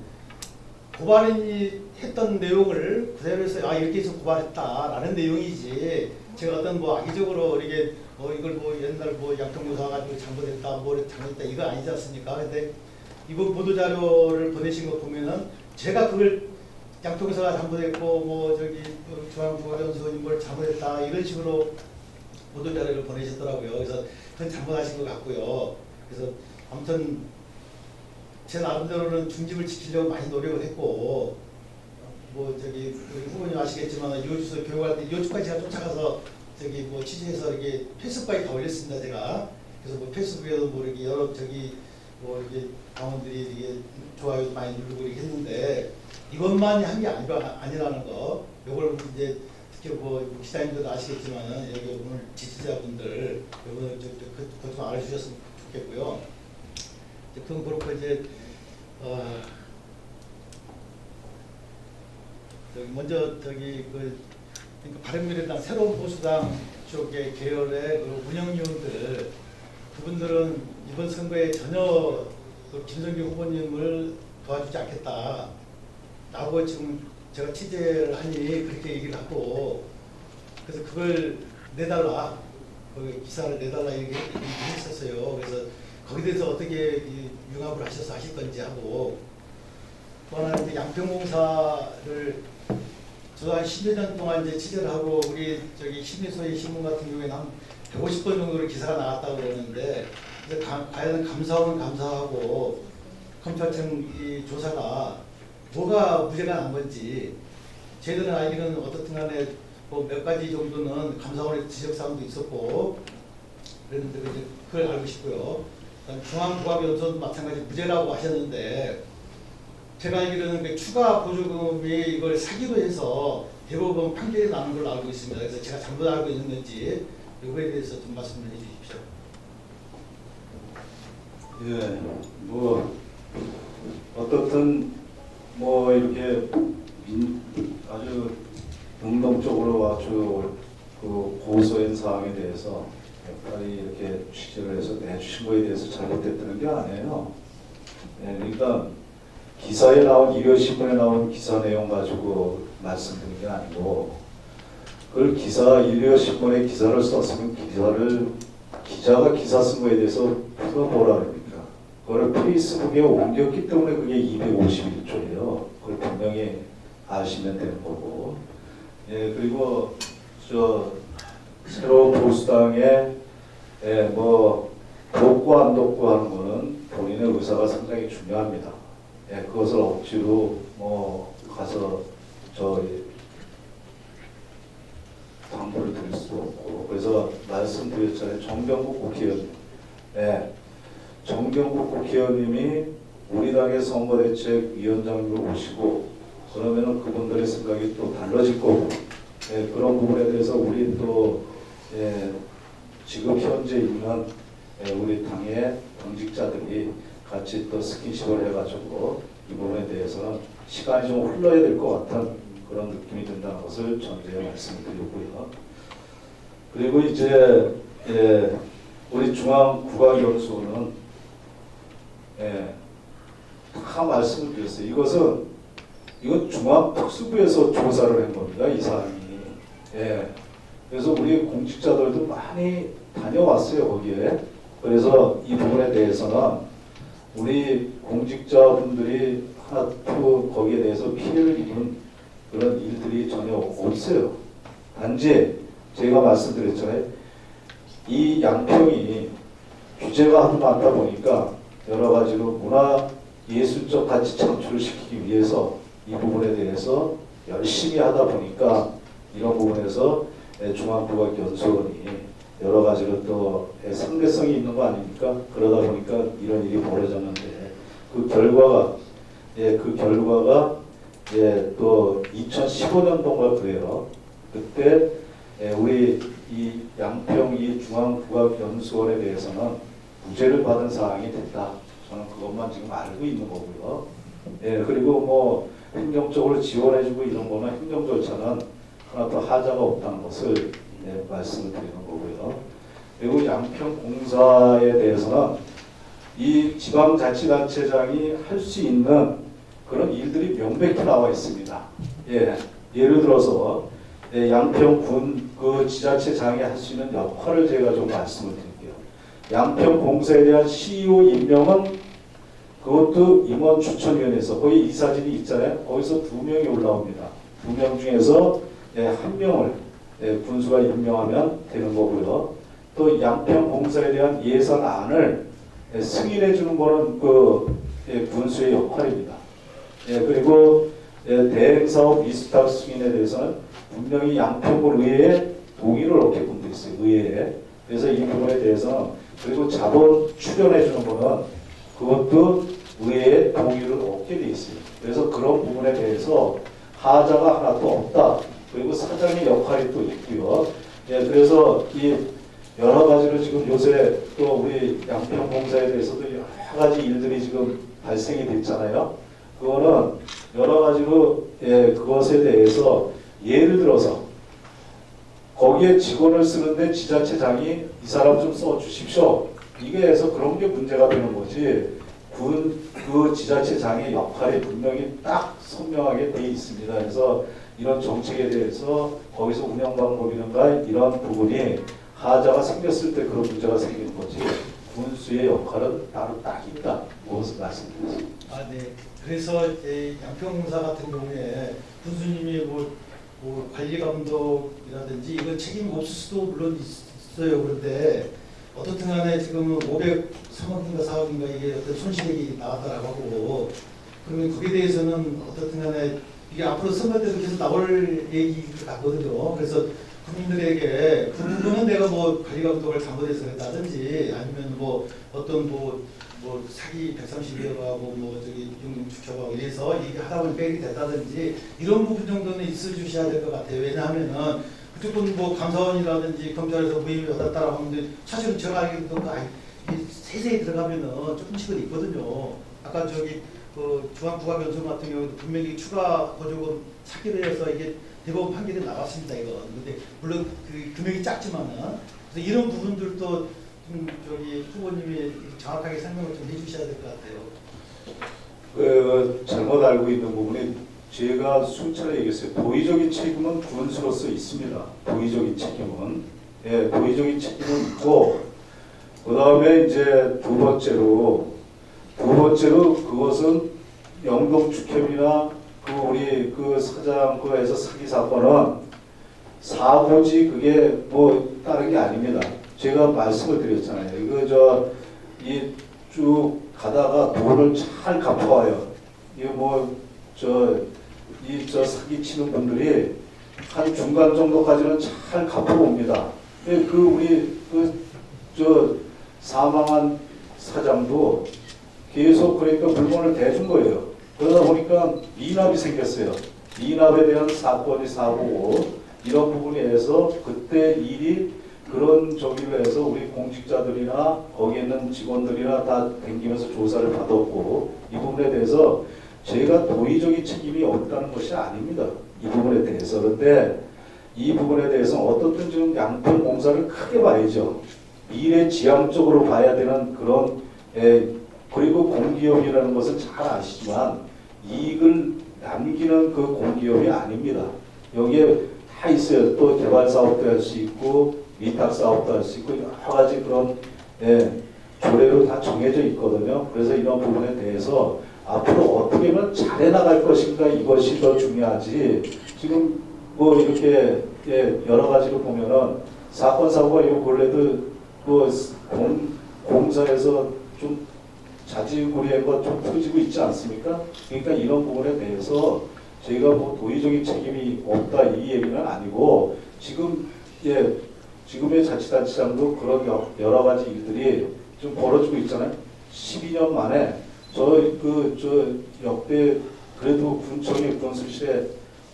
고발인이 했던 내용을 그대로 해서 이렇게 해서 고발했다라는 내용이지, 제가 어떤 뭐 악의적으로 이렇게 이걸 뭐 옛날 뭐 양평무사 가지고 잘못했다 뭐 잘못했다 이거 아니지 않습니까? 근데 이번 보도자료를 보내신 거 보면은 제가 그걸 양평무사가 잘못했고 뭐 저기 중앙부가련소님 뭘 잘못했다 이런 식으로 보도자료를 보내셨더라고요. 그래서 그건 잘못하신 것 같고요. 그래서 아무튼 제 나름대로는 중집을 지키려고 많이 노력을 했고, 뭐 저기 우리 후보님 아시겠지만 이호주소 교육할 때 이호주까지 제가 쫓아가서 저기 뭐 취재해서 이렇게 페이스북까지 다 올렸습니다, 제가. 그래서 뭐 페이스북에도 뭐 이렇게 여러 저기 뭐 이렇게 당원들이 이게 좋아요도 많이 누르고 이렇게 했는데, 이것만이 한 게 아니라는 거. 요걸 이제 특히 뭐 기자님들도 아시겠지만은 여기 오늘 지지자분들 요거는 그것 좀 알아주셨으면 좋겠고요. 이제 그건 그렇고 이제 저기 먼저 저기 그러니까 바른미래당 새로운 보수당 쪽의 계열의 그 운영위원들, 그분들은 이번 선거에 전혀 그 김성규 후보님을 도와주지 않겠다 라고 지금 제가 취재를 하니 그렇게 얘기를 하고, 그래서 그걸 내달라, 그 기사를 내달라 이렇게 했었어요. 그래서 거기에 대해서 어떻게 융합을 하셔서 하실 건지 하고, 또 하나는 이제 양평공사를 저도 한 10여 년 동안 이제 취재를 하고, 우리 저기 심리소의 신문 같은 경우에는 한 150번 정도로 기사가 나왔다고 그러는데, 이제 과연 감사원은 감사하고 검찰청 이 조사가 뭐가 문제가 난 건지, 저희들은 알기는 어떻든 간에 뭐 몇 가지 정도는 감사원의 지적사항도 있었고 그랬는데 이제 그걸 알고 싶고요. 중앙부가변호사도 마찬가지 무죄라고 하셨는데, 제가 알기로는 그 추가 보조금이 이걸 사기로 해서 대법원 판결이 나는 걸로 알고 있습니다. 그래서 제가 잘못 알고 있는 건지 이거에 대해서 좀 말씀을 해주십시오. 예, 뭐 어떻든 뭐 이렇게 아주 능동적으로 아주 그 고소인 사항에 대해서 빨리 이렇게 취재를 해서 내주신 거에 대해서 잘못됐다는 게 아니에요. 예, 그러니까 기사에 나온 일요신문에 나온 기사 내용 가지고 말씀드린 게 아니고, 그걸 일요신문에 기사를 썼으면 기자가 기사 쓴 거에 대해서 그거 뭐라 그럽니까? 그걸 페이스북에 옮겼기 때문에 그게 251조예요. 그걸 분명히 아시면 되는 거고. 예, 그리고 새로운 보수당에 뭐 돕고 안 돕고 하는 거는 본인의 의사가 상당히 중요합니다. 예, 그것을 억지로 뭐 가서 당부를 드릴 수도 없고, 그래서 말씀드렸잖아요. 정병국 국회의원, 정병국 국회의원님이 우리 당의 선거대책위원장으로 오시고 그러면은 그분들의 생각이 또 달라질 거고, 그런 부분에 대해서 우리 또 지금 현재 있는 우리 당의 당직자들이 같이 또 스킨십을 해가지고 이 부분에 대해서는 시간이 좀 흘러야 될 것 같은 그런 느낌이 든다는 것을 전제 말씀드리고요. 그리고 이제 우리 중앙국악연수원은 다 말씀을 드렸어요. 이건 중앙특수부에서 조사를 한 겁니다. 이 사람이. 그래서 우리 공직자들도 많이 다녀왔어요. 거기에. 그래서 이 부분에 대해서는 우리 공직자분들이 하나도 거기에 대해서 피해를 입은 그런 일들이 전혀 없어요. 단지 제가 말씀드렸잖아요. 이 양평이 규제가 하도 많다 보니까 여러 가지로 문화 예술적 가치 창출을 시키기 위해서 이 부분에 대해서 열심히 하다 보니까 이런 부분에서 중앙국악연수원이 여러 가지로 또 상대성이 있는 거 아닙니까? 그러다 보니까 이런 일이 벌어졌는데 그 결과가 또 2015년도인가 그래요. 그때 우리 이 양평 이 중앙국악연수원에 대해서는 무죄를 받은 사항이 됐다. 저는 그것만 지금 알고 있는 거고요. 그리고 뭐 행정적으로 지원해주고 이런 거는 행정 절차는 하나도 하자가 없다는 것을 말씀을 드리는 거고요. 그리고 양평 공사에 대해서는 이 지방자치단체장이 할 수 있는 그런 일들이 명백히 나와 있습니다. 예를 들어서 양평군 그 지자체장이 할 수 있는 역할을 제가 좀 말씀을 드릴게요. 양평 공사에 대한 CEO 임명은 그것도 임원 추천위원회에서 거기 이 사진이 있잖아요. 거기서 2명이 올라옵니다. 2명 중에서 1명을 군수가 임명하면 되는 거고요. 또 양평 공사에 대한 예산안을 승인해 주는 거는 그 군수의 역할입니다. 그리고 대행사업 리스트업 승인에 대해서는 분명히 양평군 의회에 동의를 얻게끔 돼 있어요. 의회에. 그래서 이 부분에 대해서는 그리고 자본 출연해 주는 거는 그것도 의회에 동의를 얻게 돼 있어요. 그래서 그런 부분에 대해서 하자가 하나도 없다. 그리고 사장의 역할이 또 있고요. 그래서 이 여러 가지로 지금 요새 또 우리 양평공사에 대해서도 여러 가지 일들이 지금 발생이 됐잖아요. 그거는 여러 가지로 그것에 대해서 예를 들어서 거기에 직원을 쓰는데 지자체장이 이 사람 좀 써주십시오. 이게 해서 그런 게 문제가 되는 거지. 그 지자체장의 역할이 분명히 딱 선명하게 돼 있습니다. 그래서 이런 정책에 대해서 거기서 운영 방법이든가 이런 부분이 하자가 생겼을 때 그런 문제가 생기는 거지. 군수의 역할은 따로 딱 있다. 무엇을 말씀드렸습니다. 네. 그래서 양평공사 같은 경우에 군수님이 뭐 관리 감독이라든지 이건 책임이 없을 수도 물론 있어요. 그런데 어떻든 간에 지금 503억인가 4억인가 이게 어떤 손실액이 나왔다라고 하고 그러면 거기에 대해서는 어떻든 간에 이게 앞으로 선거 때도 계속 나올 얘기 같거든요. 그래서 국민들에게 그 부분은 내가 뭐 관리 감독을 잘못해서 했다든지 아니면 뭐 어떤 뭐 사기 132억하고 뭐 저기 용융축협하고 이래서 이게 하다 보니 빼기 됐다든지 이런 부분 정도는 있어 주셔야 될 것 같아요. 왜냐하면은 무조건 뭐 감사원이라든지 검찰에서 무혐의 받았다라고 하는데 사실은 제가 알기로도 세세히 들어가면은 조금씩은 있거든요. 아까 저기 그 중앙국악연수원 같은 경우도 분명히 추가 보조금 찾기로 해서 이게 대법원 판결이 나왔습니다. 이건 근데 물론 그 금액이 작지만은 그래서 이런 부분들도 좀 저기 후보님이 정확하게 설명을 좀 해주셔야 될 것 같아요. 잘못 알고 있는 부분이 제가 수차례 얘기했어요. 도의적인 책임은 군수로서 있습니다. 도의적인 책임은 도의적인 책임은 있고 그 다음에 이제 두 번째로 그것은 영동축협이나 그 우리 그 사장 거에서 사기 사건은 사고지 그게 뭐 다른 게 아닙니다. 제가 말씀을 드렸잖아요. 이거 이 쭉 가다가 돈을 잘 갚아와요. 이거 뭐 사기 치는 분들이 한 중간 정도까지는 잘 갚아옵니다. 우리 사망한 사장도 계속 그러니까 물건을 대준 거예요. 그러다 보니까 미납이 생겼어요. 미납에 대한 사건이 사고고 이런 부분에 의해서 그때 일이 그런 저기를 해서 우리 공직자들이나 거기에 있는 직원들이나 다 댕기면서 조사를 받았고 이 부분에 대해서 저희가 도의적인 책임이 없다는 것이 아닙니다. 이 부분에 대해서. 그런데 이 부분에 대해서 어떻든 지금 양평공사를 크게 봐야죠. 미래지향적으로 봐야 되는 그런 그리고 공기업이라는 것은 잘 아시지만 이익을 남기는 그 공기업이 아닙니다. 여기에 다 있어요. 또 개발 사업도 할 수 있고 위탁 사업도 할 수 있고 여러 가지 그런 조례로 다 정해져 있거든요. 그래서 이런 부분에 대해서 앞으로 어떻게 하면 잘해 나갈 것인가 이것이 더 중요하지. 지금 뭐 이렇게 여러 가지로 보면은 사건 사고가 요 근래도 뭐 공사에서 좀 자지구리한 것 좀 터지고 있지 않습니까? 그러니까 이런 부분에 대해서 저희가 뭐 도의적인 책임이 없다 이 얘기는 아니고 지금 지금의 자치단체장도 그런 여러 가지 일들이 좀 벌어지고 있잖아요. 12년 만에 저 역대 그래도 군청의 군수실에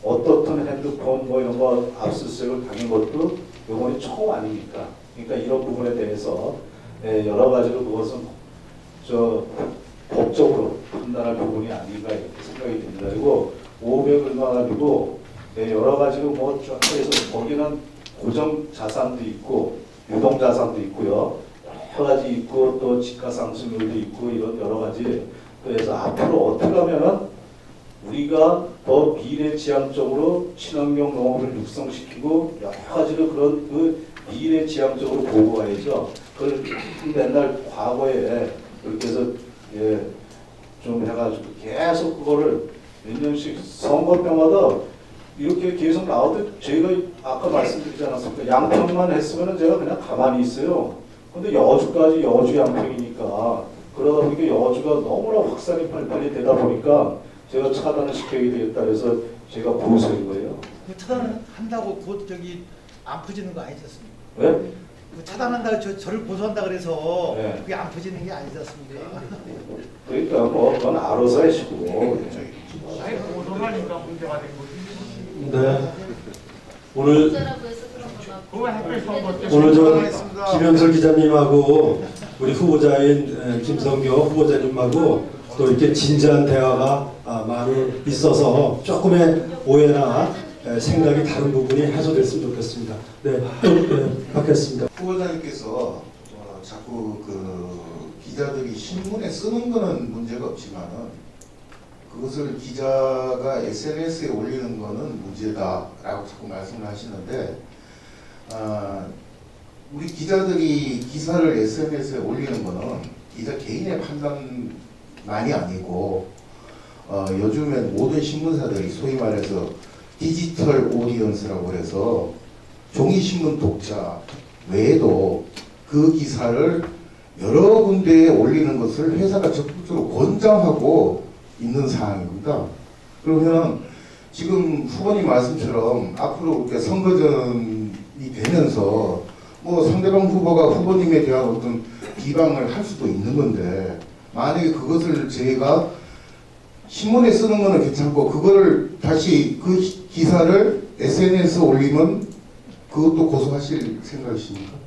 어떻든 핸드폰 뭐 이런 거 압수수색을 당한 것도 요번이 처음 아닙니까? 그러니까 이런 부분에 대해서 여러 가지로 그것은 법적으로 판단할 부분이 아닌가 이렇게 생각이 됩니다. 그리고 500 얼마 가지고 여러 가지로 뭐 쫙 해서 거기는 고정 자산도 있고 유동 자산도 있고요. 여러 가지 있고 또 지가 상승률도 있고 이런 여러 가지. 그래서 앞으로 어떻게 하면은 우리가 더 미래지향적으로 친환경 농업을 육성시키고 여러 가지로 그런 그 미래지향적으로 보고 가야죠. 그걸 맨날 과거에 그렇게 해서 좀 해가지고 계속 그거를 몇 년씩 선거 때마다 이렇게 계속 나오도 저희가 아까 말씀드리지 않았습니까? 양평만 했으면 제가 그냥 가만히 있어요. 근데 여주까지 여주 양평이니까 그러다 보니까 여주가 너무나 확산이 빨리 되다 보니까 제가 차단을 시켜야 되겠다 그래서 제가 보수인 거예요. 그 차단한다고 곧 저기 안 퍼지는 거 아니지 않습니까? 왜? 그 차단한다고 저를 고소한다 그래서 네. 그게 안 퍼지는 게 아니지 않습니까? 그러니까 뭐 그건 알아서 하시고. 아예 보도하니까 문제가 된 거지. 네. 오늘 그거 햇빛 선거 때 오늘 저 김현철 기자님하고 우리 후보자인 김성교 후보자님하고 또 이렇게 진지한 대화가 많이 있어서 조금의 오해나 생각이 다른 부분이 해소됐으면 좋겠습니다. 네, 받겠습니다. 후보자님께서 자꾸 그 기자들이 신문에 쓰는 거는 문제가 없지만은 그것을 기자가 SNS에 올리는 거는 문제다라고 자꾸 말씀을 하시는데 우리 기자들이 기사를 SNS에 올리는 거는 기자 개인의 판단만이 아니고 요즘엔 모든 신문사들이 소위 말해서 디지털 오디언스라고 해서 종이신문 독자 외에도 그 기사를 여러 군데에 올리는 것을 회사가 적극적으로 권장하고 있는 사항입니다. 그러면 지금 후보님 말씀처럼 앞으로 이렇게 선거전이 되면서 뭐 상대방 후보가 후보님에 대한 어떤 비방을 할 수도 있는 건데 만약에 그것을 저희가 신문에 쓰는 거는 괜찮고 그거를 다시 그 기사를 SNS에 올리면 그것도 고소하실 생각이십니까?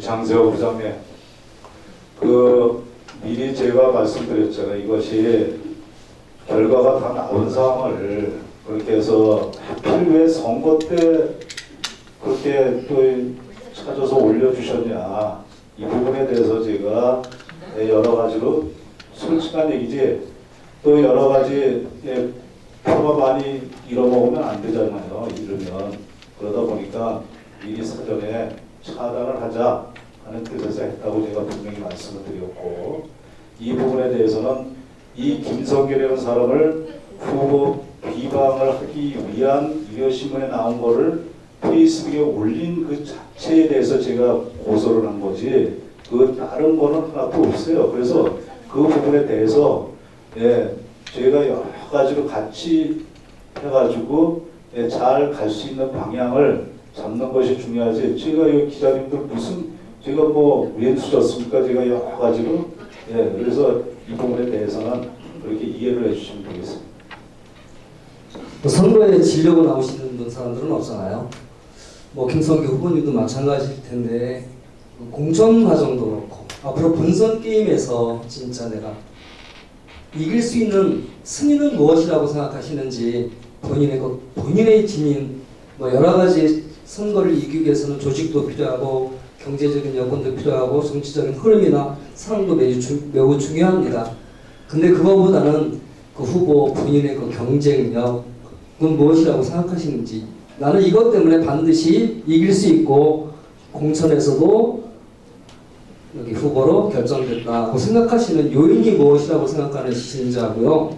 장세호 부장님, 미리 제가 말씀드렸잖아요. 이것이 결과가 다 나온 상황을 그렇게 해서 하필 왜 선거 때 그렇게 또 찾아서 올려주셨냐 이 부분에 대해서 제가 여러 가지로 솔직한 얘기지 또 여러 가지 표가 많이 잃어먹으면 안 되잖아요. 이러면 그러다 보니까 미리 사전에 차단을 하자 하는 뜻에서 했다고 제가 분명히 말씀을 드렸고 이 부분에 대해서는 이 김성규라는 사람을 후보 비방을 하기 위한 일요신문에 나온 거를 페이스북에 올린 그 자체에 대해서 제가 고소를 한 거지 그 다른 거는 하나도 없어요. 그래서 그 부분에 대해서 저희가 여러 가지로 같이 해가지고 잘 갈 수 있는 방향을 잡는 것이 중요하지. 제가 이 기자님들 무슨 제가 뭐 왼수졌습니까? 제가 여러 가지로 그래서 이 부분에 대해서는 그렇게 이해를 해주시면 되겠습니다. 선거에 지려고 나오시는 사람들은 없잖아요. 뭐 김성규 후보님도 마찬가지일 텐데 공천 과정도 그렇고 앞으로 본선 게임에서 진짜 내가 이길 수 있는 승리는 무엇이라고 생각하시는지 본인의 지민 뭐 여러 가지 선거를 이기기 위해서는 조직도 필요하고 경제적인 여건도 필요하고 정치적인 흐름이나 상황도 매우 중요합니다. 근데 그거보다는 그 후보 본인의 그 경쟁력은 무엇이라고 생각하시는지 나는 이것 때문에 반드시 이길 수 있고 공천에서도 여기 후보로 결정됐다고 생각하시는 요인이 무엇이라고 생각하시는지 하고요.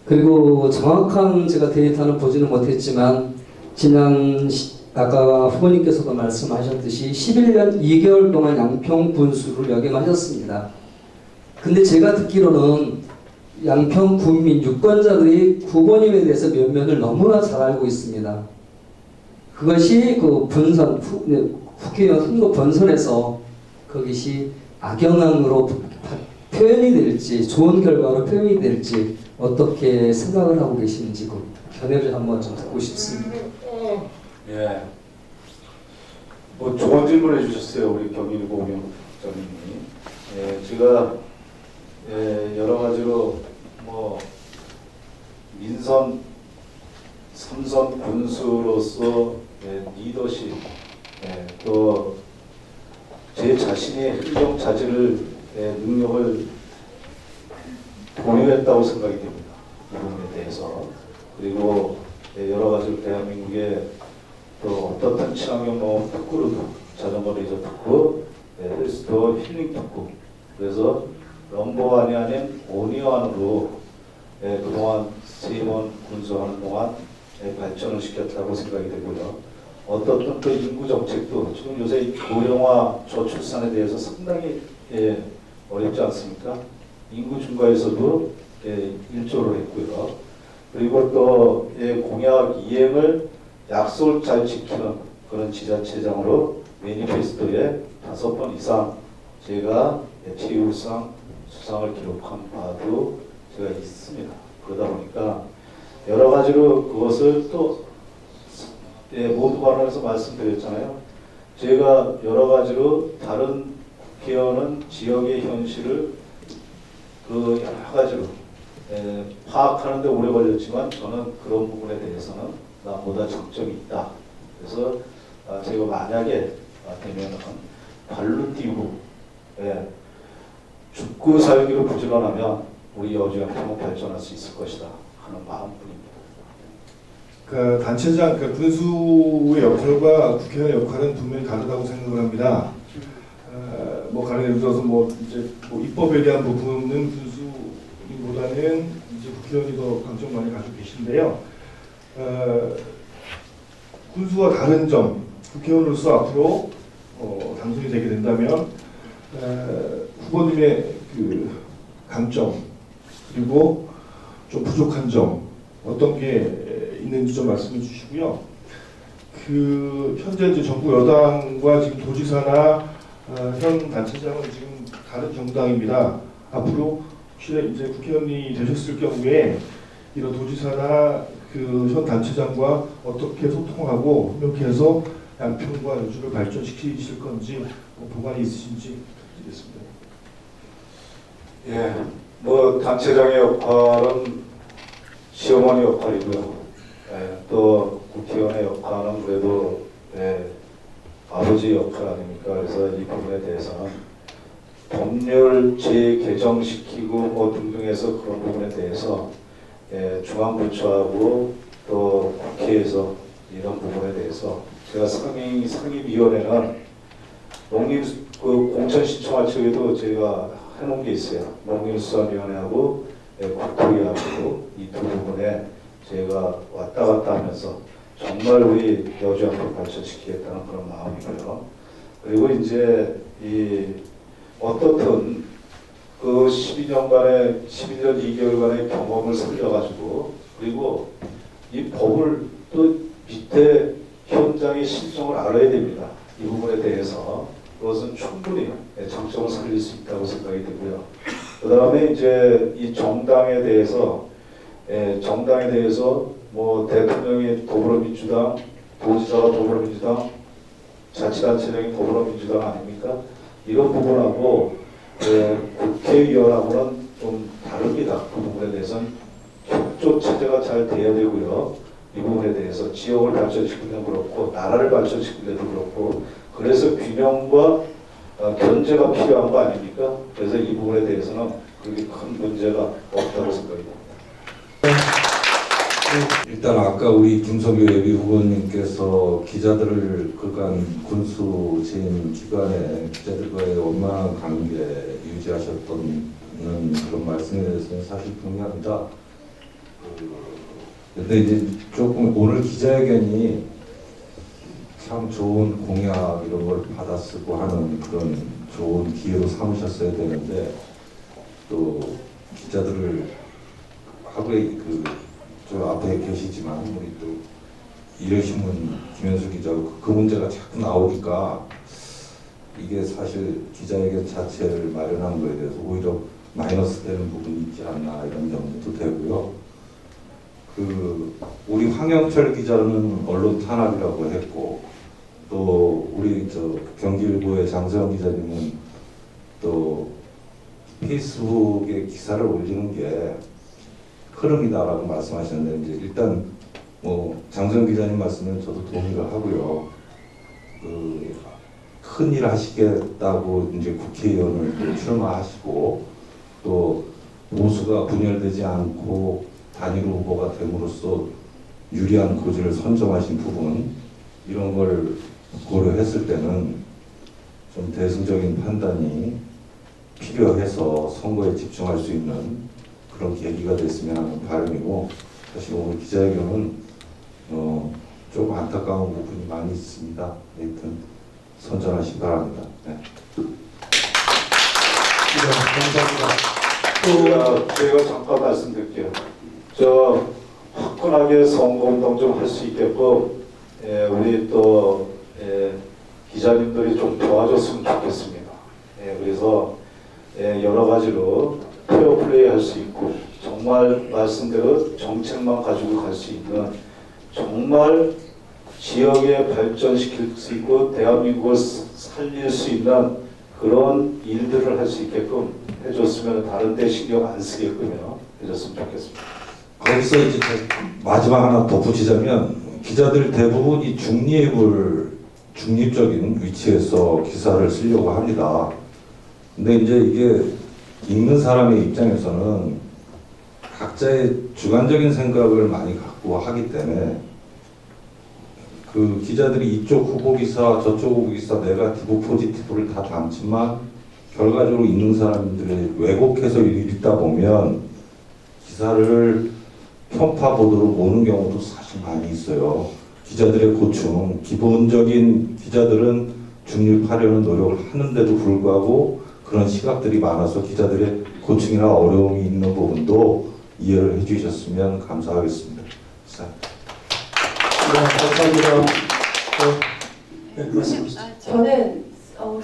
그리고 정확한 제가 데이터는 보지는 못했지만 지난 아까 후보님께서도 말씀하셨듯이 11년 2개월 동안 양평 군수를 역임하셨습니다. 근데 제가 듣기로는 양평 군민 유권자들이 후보님에 대해서 면면을 너무나 잘 알고 있습니다. 그것이 그 본선 국회의원 선거 본선에서 그것이 악영향으로 표현이 될지 좋은 결과로 표현이 될지 어떻게 생각을 하고 계시는지 그 견해를 한번 좀 듣고 싶습니다. 예. 뭐 좋은 질문 해주셨어요, 우리 경일고 위원장님이. 예, 제가 여러 가지로 뭐 민선, 삼선 군수로서 리더십, 또 제 자신의 행정 자질을 능력을 보유했다고 생각이 됩니다. 이 부분에 대해서. 그리고 여러 가지로 대한민국의 또 어떻든 친환경 농업 특구로도 자전거 레저 특구, 헬스토어 힐링 특구. 그래서 넘버원이 아닌 오니원으로 그동안 3번 군수하는 동안 발전을 시켰다고 생각이 되고요. 어떤 또 인구 정책도 지금 요새 고령화 저출산에 대해서 상당히 어렵지 않습니까? 인구 증가에서도 일조를 했고요. 그리고 또 공약 이행을 약속을 잘 지키는 그런 지자체장으로 매니페스토에 5번 이상 제가 최우수상 수상을 기록한 바도 제가 있습니다. 그러다 보니까 여러 가지로 그것을 또 모두 발언에서 말씀드렸잖아요. 제가 여러 가지로 다른 국회의원은 지역의 현실을 그 여러 가지로 파악하는데 오래 걸렸지만 저는 그런 부분에 대해서는 나보다 장점이 있다. 그래서 제가 만약에 되면은 발로 뛰고 죽고 살기로 부지런하면 우리 여주양평은 발전할 수 있을 것이다 하는 마음뿐입니다. 그 단체장, 그 군수의 역할과 국회의원의 역할은 분명히 다르다고 생각을 합니다. 뭐 가령 예를 들어서 뭐 이제 뭐 입법에 대한 부분은 군수보다는 이제 국회의원이 더 강점 많이 가지고 계신데요. 군수와 다른 점, 국회의원으로서 앞으로 당선이 되게 된다면 후보님의 그 강점 그리고 좀 부족한 점 어떤 게 있는지 좀 말씀해 주시고요. 그 현재 이제 정부 여당과 지금 도지사나 현 단체장은 지금 다른 정당입니다. 앞으로 혹시 이제 국회의원이 되셨을 경우에 이런 도지사나 그 현 단체장과 어떻게 소통하고 협력해서 양평과 여주를 발전시키실 건지 뭐 보관이 있으신지 드리겠습니다. 예, 뭐 단체장의 역할은 시어머니 역할이고요. 또 국회의원의 역할은 그래도 아버지 역할 아닙니까? 그래서 이 부분에 대해서는 법률 재개정시키고 뭐 등등해서 그런 부분에 대해서 중앙부처하고 또 국회에서 이런 부분에 대해서 제가 상임위원회는 농림 그 공천 신청할 적에도 제가 해놓은 게 있어요. 농림수산위원회하고 국토위하고 이 두 부분에 제가 왔다 갔다 하면서 정말 우리 여주양평 발전시키겠다는 그런 마음이고요. 그리고 이제 이 어떻든 그 12년 2개월간의 경험을 살려가지고 그리고 이 법을 또 밑에 현장의 실정을 알아야 됩니다. 이 부분에 대해서 그것은 충분히 장점을 살릴 수 있다고 생각이 되고요. 그 다음에 이제 이 정당에 대해서 뭐 대통령이 더불어민주당 도지사가 더불어민주당, 자치단체장이 더불어민주당 아닙니까? 이런 부분하고 국회의원하고는 좀 다릅니다. 그 부분에 대해서는 협조 체제가 잘 돼야 되고요. 이 부분에 대해서 지역을 발전시키는 데도 그렇고 나라를 발전시키는 데도 그렇고 그래서 균형과 견제가 필요한 거 아닙니까? 그래서 이 부분에 대해서는 그렇게 큰 문제가 없다고 생각합니다. 일단 아까 우리 김성교 예비 후보님께서 기자들을 그간 군수 재임 기간에 기자들과의 원만한 관계 유지하셨던 그런 말씀에 대해서는 사실 동의합니다. 근데 이제 조금 오늘 기자회견이 참 좋은 공약 이런 걸 받아 쓰고 하는 그런 좋은 기회로 삼으셨어야 되는데 또 기자들을 하루에 저 앞에 계시지만 우리 또 일요신문 김현수 기자고 그 문제가 자꾸 나오니까 이게 사실 기자회견 자체를 마련한 거에 대해서 오히려 마이너스 되는 부분이 있지 않나 이런 점도 되고요. 우리 황영철 기자는 언론 탄압이라고 했고 또 우리 경기일보의 장세영 기자님은 또 페이스북에 기사를 올리는 게 흐름이다라고 말씀하셨는데 이제 일단 장세영 기자님 말씀은 저도 동의를 하고요. 큰 일 하시겠다고 이제 국회의원을 또 출마하시고 또 보수가 분열되지 않고 단일 후보가 됨으로써 유리한 고지를 선점하신 부분 이런 걸 고려했을 때는 좀 대승적인 판단이 필요해서 선거에 집중할 수 있는 그런 계기가 됐으면 하는 바람이고 사실 오늘 기자회견은 조금 안타까운 부분이 많이 있습니다. 하여튼 선전하시기 바랍니다. 네. 감사합니다. 제가 잠깐 말씀드릴게요. 화끈하게 선거운동 좀 할 수 있게끔 우리 또 기자님들이 좀 도와줬으면 좋겠습니다. 그래서 여러 가지로 페어플레이 할 수 있고 정말 말씀대로 정책만 가지고 갈 수 있는 정말 지역에 발전시킬 수 있고 대한민국을 살릴 수 있는 그런 일들을 할 수 있게끔 해줬으면 다른 데 신경 안 쓰게끔요 해줬으면 좋겠습니다. 거기서 이제 마지막 하나 덧붙이자면 기자들 대부분이 중립적인 위치에서 기사를 쓰려고 합니다. 근데 이제 이게 읽는 사람의 입장에서는 각자의 주관적인 생각을 많이 갖고 하기 때문에 기자들이 이쪽 후보 기사 저쪽 후보 기사 네거티브 포지티브를 다 담지만 결과적으로 읽는 사람들이 왜곡해서 읽다 보면 기사를 편파 보도로 보는 경우도 사실 많이 있어요. 기자들의 고충, 기본적인 기자들은 중립하려는 노력을 하는데도 불구하고 그런 시각들이 많아서 기자들의 고충이나 어려움이 있는 부분도 이해를 해주셨으면 감사하겠습니다. 감사합니다. 네, 말씀하시죠. 저는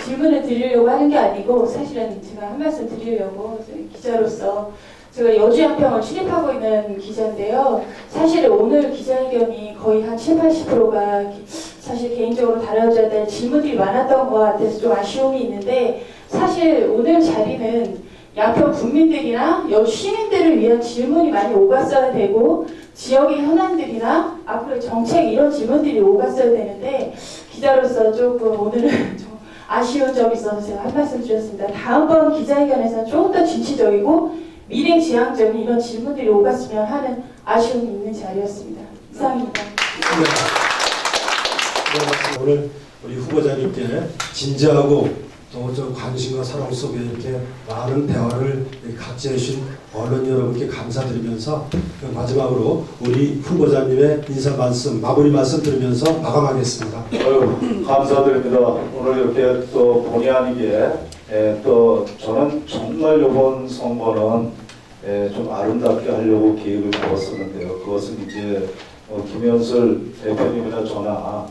질문을 드리려고 하는 게 아니고 사실은 제가 한 말씀 드리려고 기자로서 제가 여주양평을 출입하고 있는 기자인데요. 사실 오늘 기자회견이 거의 한 70~80%가 사실 개인적으로 다뤄져야 될 질문들이 많았던 것 같아서 좀 아쉬움이 있는데 사실 오늘 자리는 양평 국민들이나 여주 시민들을 위한 질문이 많이 오갔어야 되고 지역의 현안들이나 앞으로의 정책 이런 질문들이 오갔어야 되는데 기자로서 조금 오늘은 좀 아쉬운 점이 있어서 제가 한 말씀 드렸습니다. 다음번 기자회견에서는 조금 더 진취적이고 미래지향적인 이런 질문들이 오갔으면 하는 아쉬움이 있는 자리였습니다. 이상입니다. 오늘 우리 후보자님께 진지하고 또 관심과 사랑 속에 이렇게 많은 대화를 같이 해주신 언론 여러분께 감사드리면서 마지막으로 우리 후보자님의 인사 말씀, 마무리 말씀 들으면서 마감하겠습니다. 감사드립니다. 오늘 이렇게 또 본의 아니게 또 저는 정말 이번 선거는 좀 아름답게 하려고 계획을 잡았었는데요. 그것은 이제 김현술 대표님이나 저나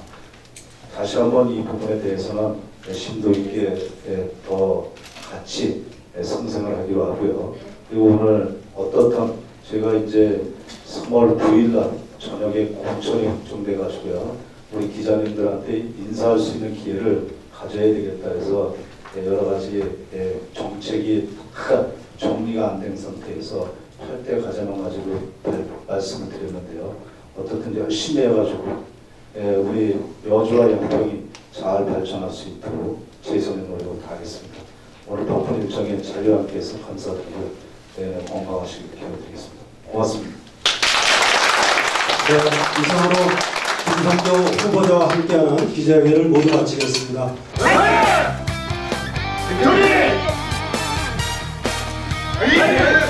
다시 한번 이 부분에 대해서는 심도 있게 더 같이 상생을 하기로 하고요. 그리고 오늘 어떻든 제가 이제 3월 9일 날 저녁에 공천이 확정돼 가지고요. 우리 기자님들한테 인사할 수 있는 기회를 가져야 되겠다 해서 여러 가지 정책이 다 정리가 안 된 상태에서 8대 과제만 가지고 말씀을 드렸는데요. 어떻든 열심히 해가지고 우리 여주와 양평이 잘 발전할 수 있도록 최선의 노력을 다하겠습니다. 오늘 바쁜 일정에 자리와 함께해서 감사드리고 건강하시길 기원드리겠습니다. 고맙습니다. 네, 이상으로 김성교 후보자와 함께하는 기자회견을 모두 마치겠습니다. 화이팅!